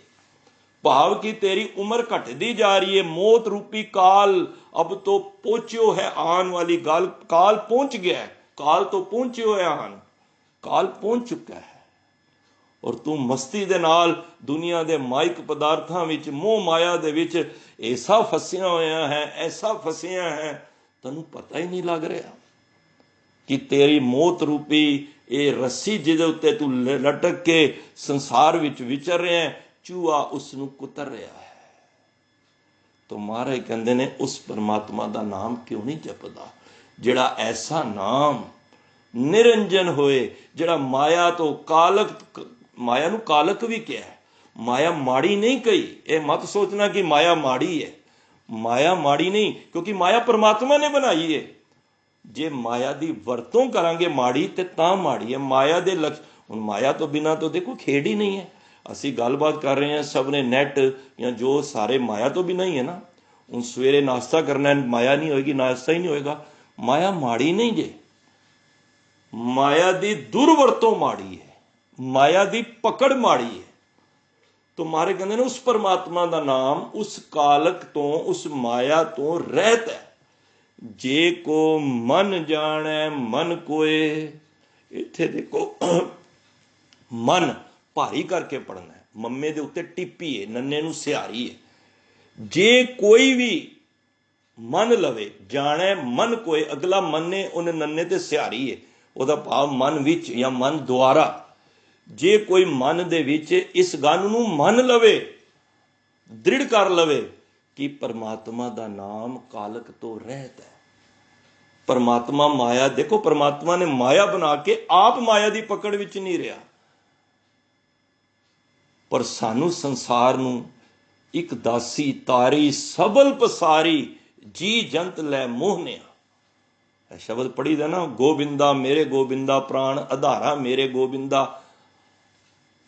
भाव की तेरी उम्र घटती जा रही है, मौत रूपी काल अब तो पहुंचियो है आन वाली गल, काल पहुंच गया है, काल तो पहुंचियो है आन, काल पहुंच चुका है। और तू मस्ती दे नाल दुनिया दे माइक पदार्थां विच मोह माया दे विच ऐसा फसिया होया है, ऐसा फसिया है, तैनूं पता ही नहीं लग रहा कि तेरी मौत रूपी ये रस्सी जिहदे उत्ते तू लटक के संसार विच विचर रहा है, चूहा उसनूं कुतर रहा है। तो महाराज कहंदे ने उस परमात्मा का नाम क्यों नहीं जपदा जिहड़ा ऐसा नाम निरंजन होए, जिहड़ा माया तो कालक, माया नूं कालक भी कहा है, माया माड़ी नहीं कही। ये मत सोचना कि माया माड़ी है, माया माड़ी नहीं, क्योंकि माया परमात्मा ने बनाई है। जे माया की वरतों करांगे माड़ी ते तां माड़ी है। माया दे लक्ष्य, हुण माया तो बिना तो देखो खेड ही नहीं है। ਅਸੀਂ ਗੱਲਬਾਤ ਕਰ ਰਹੇ ਹਾਂ, ਸਭ ਨੇ ਨੈਟ ਜਾਂ ਜੋ ਸਾਰੇ ਮਾਇਆ ਤੋਂ ਬਿਨਾਂ ਹੀ ਹੈ ਨਾ। ਹੁਣ ਸਵੇਰੇ ਨਾਸ਼ਤਾ ਕਰਨਾ, ਮਾਇਆ ਨਹੀਂ ਹੋਏਗੀ, ਨਾਸ਼ਤਾ ਹੀ ਨਹੀਂ ਹੋਏਗਾ। ਮਾਇਆ ਮਾੜੀ ਨਹੀਂ ਜੇ, ਮਾਇਆ ਦੀ ਦੁਰਵਰਤੋਂ ਮਾੜੀ ਹੈ, ਮਾਇਆ ਦੀ ਪਕੜ ਮਾੜੀ ਹੈ। तो मारे कहते हैं उस परमात्मा का नाम उस कालक तो उस माया तो रहत है। जे को मन जाने मन कोए, इत्थे देखो मन भारी करके पढ़ना है, मम्मे दे उत्ते टिप्पी है, नन्ने नूं सिहारी है। जे कोई भी मन लवे, जाने मन कोई, अगला मन ने उन्हें नन्ने ते सिहारी है, उहदा भाव मन विच या मन द्वारा। जे कोई मन दे विच इस गल नूं मन लवे, दृढ़ कर लवे कि परमात्मा का नाम कालक तो रहत है। परमात्मा माया, देखो परमात्मा ने माया बना के आप माया की पकड़ विच नहीं रहा, पर सानू संसार नू एक दासी तारी सबल पसारी जी जंत लै मोहनिया। शब्द पढ़ी दा ना, गोबिंदा मेरे गोबिंदा प्राण आधारा मेरे गोबिंदा।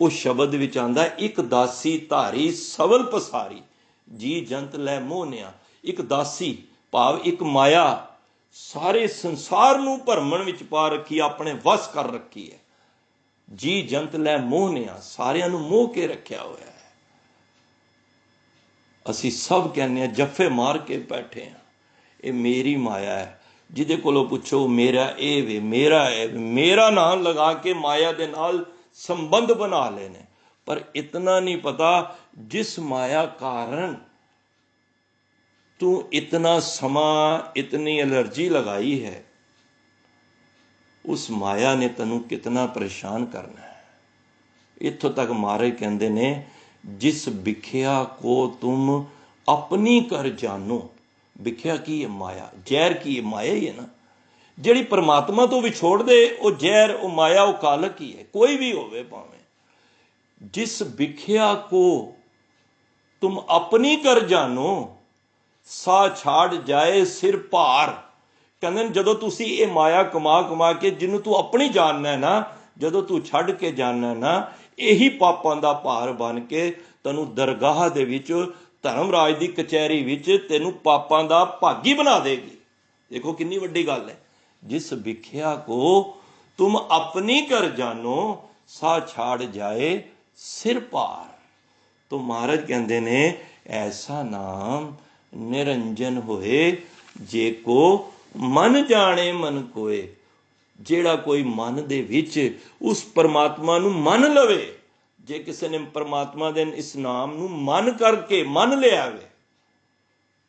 उस शब्द विच आंदा एक दासी धारी सबल पसारी जी जंत लै मोहनिया। एक दासी भाव एक माया सारे संसार नू भरमण विच पा रखी, अपने वस कर रखी है। जी जंत लै मोहनिया, सारियां नू मोह के रखिया होया है। असी सब कहने जफे मार के बैठे हैं, ये मेरी माया है। जिदे कोलों पुछो मेरा ए वे, मेरा है, मेरा नाम लगा के माया दे नाल संबंध बना लेने। पर इतना नहीं पता जिस माया कारण तू इतना समा इतनी एलर्जी लगाई है, उस माया ने तैनू कितना परेशान करना है। इत्थों तक महाराज कहते ने जिस भिखिया को तुम अपनी कर जानो। भिखिया की है माया, जहर की है माया ही है ना। जिहड़ी परमात्मा तो विछोड़ दे वो जहर, वो माया, वो कालक ही है, कोई भी होवे भावें। जिस भिखिया को तुम अपनी कर जानो सा छाड़ जाए सिर भार। कहते जदों तुसी ये माया कमा कमा के जिन्हों तू अपनी जानना है ना, जदों तू छड़ के जानना है ना, यही पापां दा भार बन के तैनू दरगाह दे विच धर्मराज दी कचहरी विच तैनू पापां दा भागी बना देगी। देखो कितनी वड्डी गल है। जिस भिखिया को तुम अपनी कर जानो सा छाड़ जाए सिर पार। तो महाराज कहते ने ऐसा नाम निरंजन होए जे को मन जाने मन कोए। जेड़ा कोई मन दे विच उस परमात्मा नू मन लवे, जे किसी ने परमात्मा दे इस नाम नू मन करके मन लिया वे,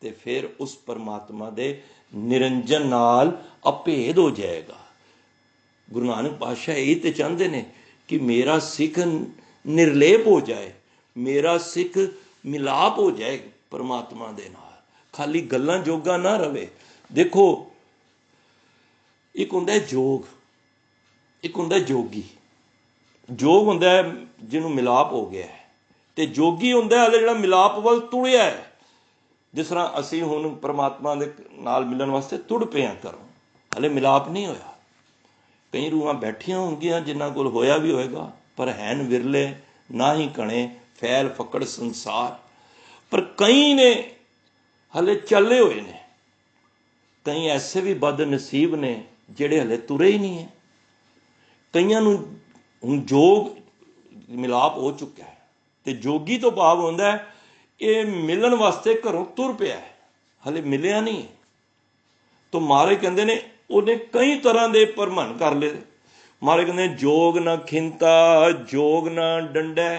ते फिर उस परमात्मा दे निरंजन नाल अभेद हो जाएगा। गुरु नानक पातशाह यही तो चाहते ने कि मेरा सिख निर्लेप हो जाए, मेरा सिख मिलाप हो जाए परमात्मा दे नाल, खाली गल्लां जोगा ना रवे। देखो एक हुंदा है जोग, एक हुंदा है जोगी। जोग हुंदा है जिन्हों मिलाप हो गया है, ते जोगी हुंदा है हले जिहड़ा मिलाप वल तुड़िया है। जिस तरह असी हुण परमात्मा दे नाल मिलण वास्ते तुड़ पे हैं घरों, हले मिलाप नहीं होया। कई रूहां बैठियां होंगियां जिन्हां कोल होया भी होएगा, पर हैन विरले ना ही कणे फैल फकड़ संसार। पर कई ने हले चले हुए ने, कई ऐसे भी बद नसीब ने जिहड़े हले तुरे ही नहीं है। कईयां नूं हुण जोग मिलाप हो चुका है, ते जोगी तो भाव हुंदा है ये मिलन वास्ते घरों तुर पिया है, हले मिलिया नहीं। तो महाराज कहंदे ने उन्हें कई तरह के भरमन कर ले। महाराज कहंदे जोग ना खिंता जोग ना डंडा,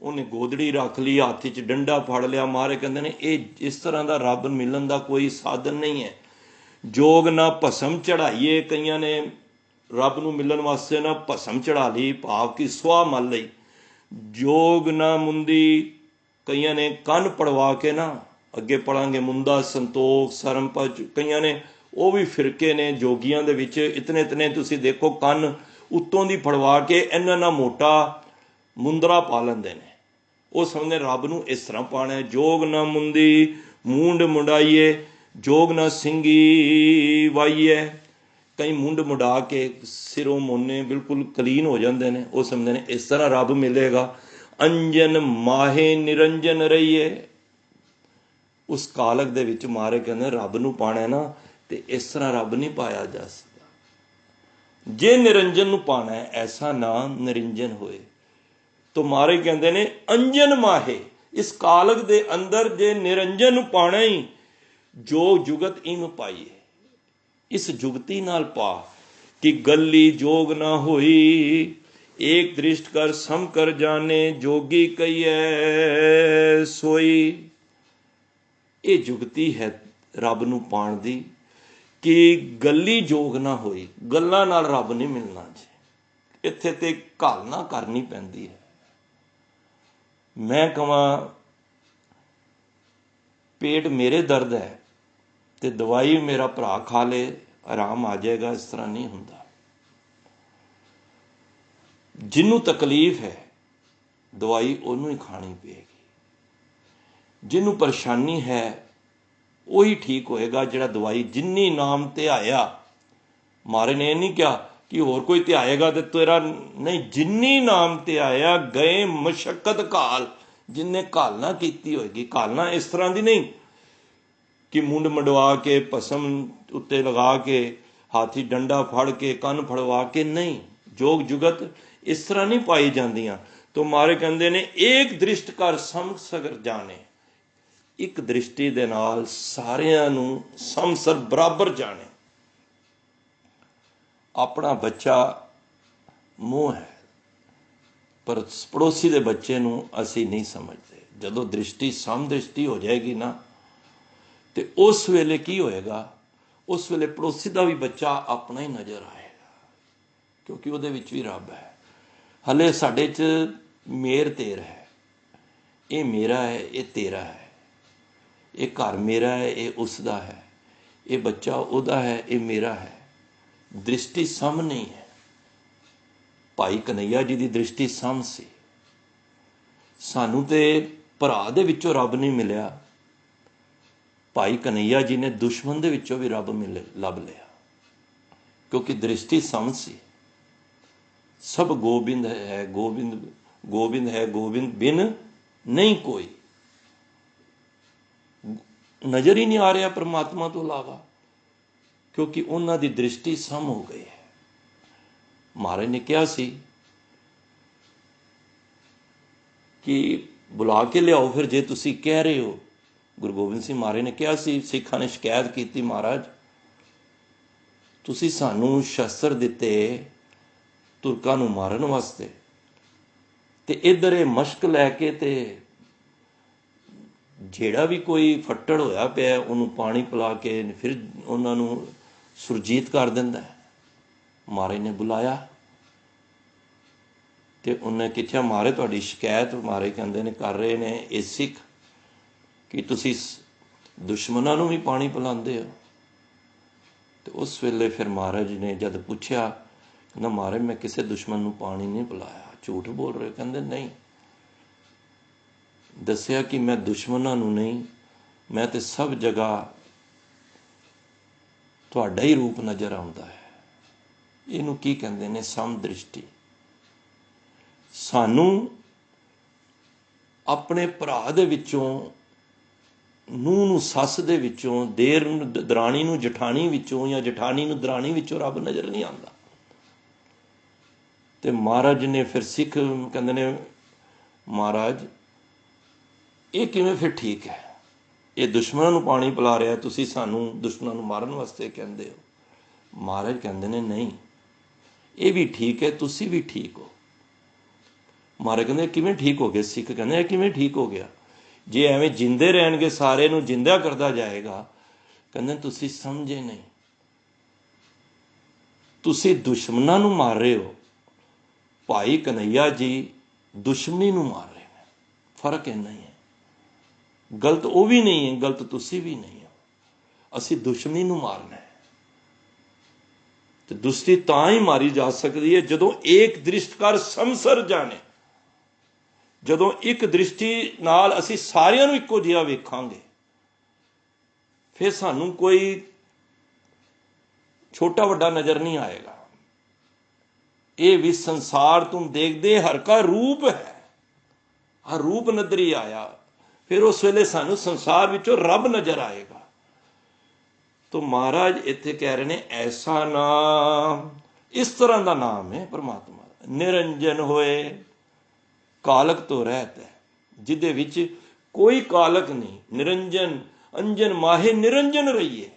उन्हें गोदड़ी रख ली, हाथ च डंडा फड़ लिया। महाराज कहंदे ने ये इस तरह का रब मिलन का कोई साधन नहीं है। जोग ना भस्म चढ़ाइए, कईयां ने रब नूं मिलन वास्ते ना भस्म चढ़ा ली, भाव की सुआह मल लई। जोग ना मुंदी, कईयां ने कन पड़वा के ना, अगे पढ़ांगे मुंदा संतोख सरम भज, कईयां ने वो भी फिरके ने जोगियां दे विच इतने इतने तुसी देखो कन उत्तों दी फड़वा के इन्ना ना मोटा मुंदरा पा लेंदे ने। वो समझते रब नूं इस तरह पाना है। जोग ना मुंदी मूंड मुंडाइए, जोग ना सिंगी वाइए। कई मुंड मुंडा के सिरों मोने बिल्कुल कलीन हो जाते हैं, वो समझते हैं इस तरह रब मिलेगा। अंजन माहे निरंजन रहिए, उस कालक दे विच मारे कहते रब नूं पाना है ना, तो इस तरह रब नहीं पाया जा सकता। जे निरंजन नूं पाना है ऐसा नाम निरंजन होए। तो मारे कहते ने अंजन माहे, इस कालक दे अंदर जे निरंजन नूं पाना ही, जो जुगत इम पाइए, इस जुगती नाल पा कि गली जोग ना होई। एक दृष्ट कर सम कर जाने, जोगी कहिए सोई। ये जुगती है रब नूं पाण दी कि गली जोग ना होई, गल्लां नाल रब नहीं मिलना जी। इत्थे ते घालना करनी पैंदी है। मैं कहां पेट मेरे दर्द है तो दवाई मेरा भरा खा ले आराम आ जाएगा, इस तरह नहीं होंदा। जिन्हों तकलीफ है दवाई उन्होंने ही खानी पेगी, जिन्हों परेशानी है वही ठीक होएगा जिहड़ा दवाई जिन्नी नाम ते आया। मारे ने नहीं कहा कि होर कोई ते आएगा तो तेरा नहीं, जिन्नी नाम ते आया गए मशक्कत घाल, जिन्हें घालना की होएगी। घालना इस तरह की नहीं कि मुंड मंडवा के भसम उत्ते लगा के हाथी डंडा फड़ के कन फड़वा के, नहीं, जोग जुगत इस तरह नहीं पाई जांदियां। तो मारे कहंदे ने एक दृष्ट कर समसगर जाने, एक दृष्टि दे नाल सारियां नूं समसर बराबर जाने। अपना बच्चा मोह है पर पड़ोसी दे बच्चे नूं असी नहीं समझते। जदों दृष्टि सम दृष्टि हो जाएगी ना तो उस वेले की होएगा, उस वेले पड़ोसी का भी बच्चा अपना ही नज़र आएगा, क्योंकि उहदे विच भी रब है। हले साडे च मेर तेर है, ये मेरा है ये तेरा है, ये घर मेरा है ये उसदा है, ये बच्चा उहदा है ये मेरा है। दृष्टि सम नहीं है। भाई कन्हैया जी की दृष्टि सम सी। सानू ते भरा दे विचों रब नहीं मिलिया, भाई कन्हैया जी ने दुश्मन दे विचों भी रब लभ लिया, क्योंकि दृष्टि सम सी। सब गोबिंद है गोबिंद, गोबिंद है गोबिंद बिन नहीं कोई। नज़र ही नहीं आ रहा परमात्मा तो इलावा, क्योंकि उन्हां दी दृष्टि सम हो गई है। महाराज ने कहा सी कि बुला के लियाओ फिर जे तुसी कह रहे हो। गुरु गोबिंद सिंह महाराज ने कहा सी, सिखां ने शिकायत की, महाराज तुसी सानू शस्त्र दिते तुरकां नूं मारन वास्ते ते इधर ये मशक लैके ते ਜਿਹੜਾ भी कोई फट्टड़ होया पिया उन्होंने पानी पिला के फिर उन्होंने सुरजीत कर दिंदा है। महाराज ने बुलाया तो उन्हें किथया महाराज तुहाडी शिकायत। महाराज कहंदे ने कर रहे ने ये सिख कि तुसी दुश्मनों नूं भी पानी पिलांदे हो। तो उस वेले फिर महाराज ने जब पूछया, कहंदा महाराज मैं किसी दुश्मन नूं पानी नहीं पिलाया, झूठ बोल रहे। कहंदे नहीं, दसिया कि मैं दुश्मनों नूं नहीं, मैं तो सब जगह तुहाडा ही रूप नज़र आउंदा है। इहनूं की कहंदे ने सम दृष्टि। सानू अपने भरा दे विचों, नूह नूं सस दे विचों, देर दराणी नूं जठानी विचों या जठानी नूं दराणी विचों रब नज़र नहीं आंदा। ते महाराज ने फिर सिख कहंदे ने महाराज ये किवें फिर ठीक है, ये दुश्मनों नूं पानी पिला रहा, तुसीं सानू दुश्मनों नूं मारन वास्ते कहंदे हो। महाराज कहंदे ने नहीं, ये भी ठीक है, तुसीं भी ठीक हो। महाराज कहंदे किवें ठीक हो गए? सिख कहंदे किवें ठीक हो गया? जे एवें जिंदे रहणगे सारे नूं जिंदा करदा जाएगा। कहंदे तुसीं समझे नहीं, तुसीं दुश्मनां नूं मार रहे हो, भाई कन्हैया जी दुश्मनी नूं मार रहे हैं। फर्क इन्ना ही है। गलत वो भी नहीं है, गलत तुसी भी नहीं हो। असी दुश्मनी नूं मारना है। तो दुष्टि तां ही मारी जा सकती है जदों एक दृष्टकार समसर जाने, जदों एक दृष्टि नाल असी सारियां नूं इक्को जिहा वेखांगे, फिर सानू कोई छोटा वड्डा नजर नहीं आएगा। ये भी संसार तुम देखदे हर का रूप है, हर रूप नजरी आया, फिर उस वेले सानू संसार विचों रब नजर आएगा। तो महाराज इत्थे कह रहे ने ऐसा नाम, इस तरह का नाम है परमात्मा, निरंजन होए कालक तो रहत है, जिदे विच कोई कालक नहीं। निरंजन अंजन माहे निरंजन रहिए,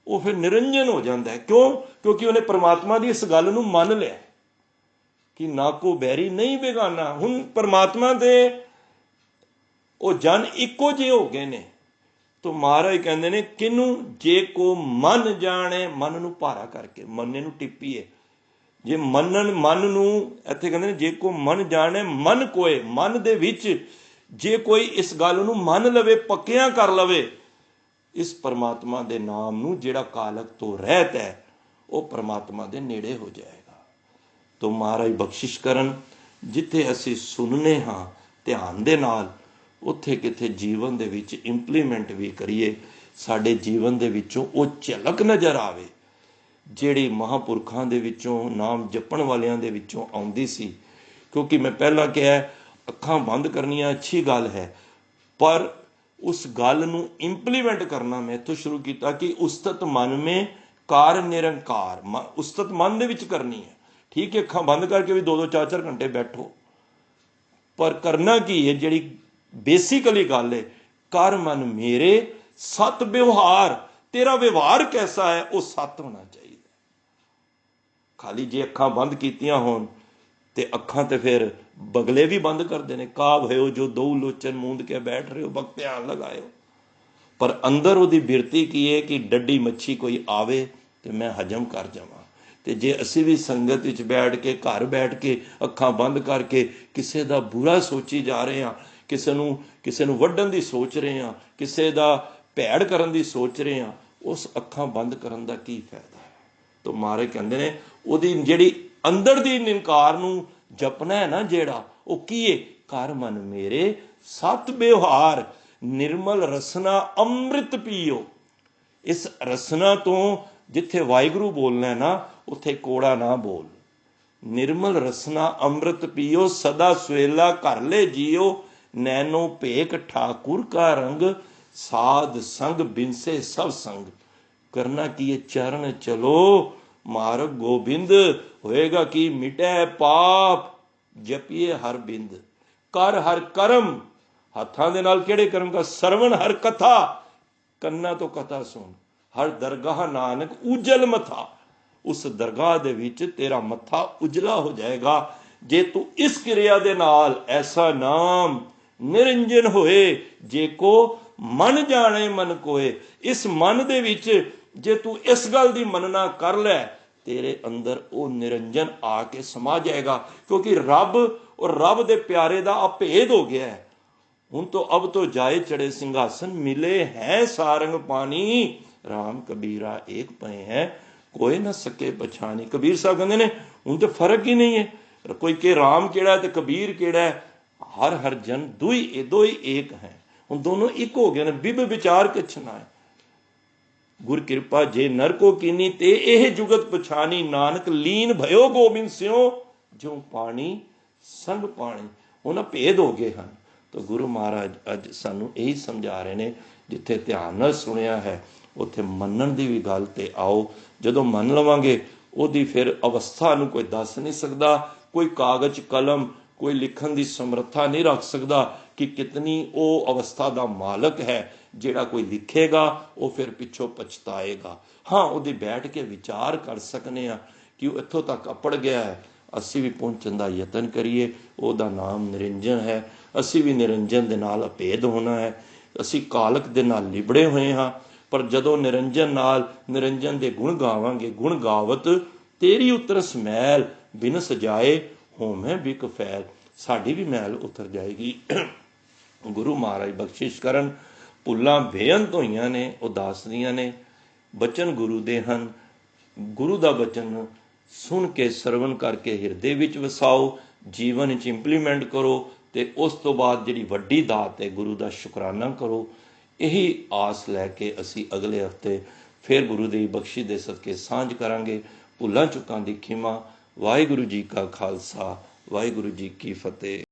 वो फिर निरंजन हो जाता है। क्यों? क्योंकि उन्हें परमात्मा की इस गल नूं मान लिया कि ना को बैरी नहीं बेगाना। हुण परमात्मा दे वो जन इक्को जे हो गए ने। तो महाराज कहंदे ने किनू जे को मन जाने, मन नूं भारा करके, मने नूं टिप्पीए। जे मनन मन नूं इत्थे कहंदे ने जे को मन जाने मन कोए, मन दे विच जे कोई इस गल नूं मन लवे, पक्कियां कर लवे, इस परमात्मा दे नाम नूं जिहड़ा कालक तो रहत है, वो परमात्मा दे नेड़े हो जाएगा। तो महाराज बख्शिश करन, जिथे असीं सुनने हाँ ध्यान दे नाल, उत्थे किथे जीवन दे विच इंप्लीमेंट भी करिए, साडे जीवन दे विचों वो झलक नज़र आवे जिहड़ी महापुरखां दे विचों, नाम जपण वालियां दे विचों आउंदी सी। क्योंकि मैं पहला कहा, अखां बंद करनियां अच्छी गल है, पर उस गल नूं इंप्लीमेंट करना मैं इत्थों शुरू किया कि उस्तत मन में कार निरंकार, उस्तत मन दे विच करनी है। ठीक है, अखां बंद करके भी 2-2 4-4 घंटे बैठो, पर करना की है, जिहड़ी बेसिकली गल है, कर मन मेरे सत व्यवहार, तेरा व्यवहार कैसा है वो सत होना चाहिए। खाली जे अखां बंद कीतियां होण ते अखां ते फिर बगले भी बंद करते हैं, काव हो जो दो लोचन मूंद के बैठ रहे हो, बक ध्यान लगाए हो, पर अंदर उहदी बिरती की है कि डड्डी मच्छी कोई आवे तो मैं हजम कर जावां। ते जे असीं भी संगत विच बैठ के, घर बैठ के अखां बंद करके किसी दा बुरा सोची जा रहे हैं, किसी नूं वड्ढण दी सोच रहे हैं, किसी दा भैड़ करन दी सोच रहे हैं, उस अखां बंद करन दा की फायदा है। तो महाराज कहंदे ने उहदी जिहड़ी अंदर दी निंकार नूं जपना है ना, जिहड़ा वो की है, कर मन मेरे सत व्यवहार, निर्मल रसना अमृत पीओ। इस रसना तो जिथे वाहिगुरू बोलना है ना, उथे कोड़ा ना बोल। निर्मल रसना अमृत पीओ, सदा सुहेला कर ले जियो, नैनो भेक ठाकुर का रंग, साध संग बिनसे सब संग। करना की है, चरण चलो मार्ग गोबिंद, होएगा कि मिटे पाप, जपिए हर बिंद। कर हर कर्म, हत्थां दे नाल किहड़े कर्म का, सरवण हर कथा, कन्ना तो कथा सुन, हर दरगाह नानक उजल मथा। उस दरगाह दे विच तेरा मथा उजला हो जाएगा जे तू इस क्रिया दे नाल ऐसा नाम निरंजन होए, जे को मन जाने मन कोए। इस मन दे विच जे तू इस गल दी मनना कर लै, तेरे अंदर वो निरंजन आके समा जाएगा। क्योंकि रब और रब दे प्यारे दा अभेद हो गया है। हुण तो अब तो जाए चढ़े सिंहासन, मिले हैं सारंग पानी, राम कबीरा एक पए हैं कोई ना सके पछानी। कबीर साहब कहते हैं हुण तो फर्क ही नहीं है, कोई के राम केड़ा है तो कबीर केड़ा है, हर हर जन दो ही एक है। हुण दोनों एक हो गए ने, बिब विचार कछ ना है। गुर कृपा जे नर को कीनी, ते एह जुगत पछानी, नानक लीन भयो गोबिंद स्यों, जो पानी संग पानी। हुण भेद हो गए हैं। तो गुरु महाराज अज सानू यही समझा रहे हैं, जिथे ध्यान नाल सुनिया है उत्थे मनण दी भी गल ते आओ। जदों मन लवांगे उहदी फिर अवस्था नूं कोई दस नहीं सकदा, कोई कागज कलम कोई लिखण दी समर्था नहीं रख सकदा कि कितनी वो अवस्था दा मालक है। जिहड़ा कोई लिखेगा वो फिर पिछों पछताएगा। हाँ, उहदी बैठ के विचार कर सकने आ कि वो इत्थों तक अपड़ गया है, असी भी पहुँचण दा यतन करिए। ਉਹਦਾ नाम निरंजन है, असी भी निरंजन दे नाल अभेद होना है। असी कालक दे नाल लिबड़े हुए हाँ, पर जदों निरंजन नाल निरंजन दे गुण गावांगे, गुण गावत तेरी उतरस मैल, बिन सजाए होमें बिक फैल। साडी भी मैल उतर जाएगी। गुरु महाराज बख्शिश करन। भुल्लां बेअंत होईयां ने, उदास दियां ने, बचन गुरु दे हन। गुरु दा बचन सुन के सरवण करके हिरदे विच वसाओ, जीवन विच इंप्लीमेंट करो, ते उस तो बाद जिहड़ी वड्डी दात है गुरु दा शुकराना करो। यही आस लैके असी अगले हफ्ते फिर गुरु दी बख्शी दे सदके सांझ करांगे। भुल्लां चुकां दी खिमा। वाहिगुरु जी का खालसा, वाहिगुरु जी की फतेह।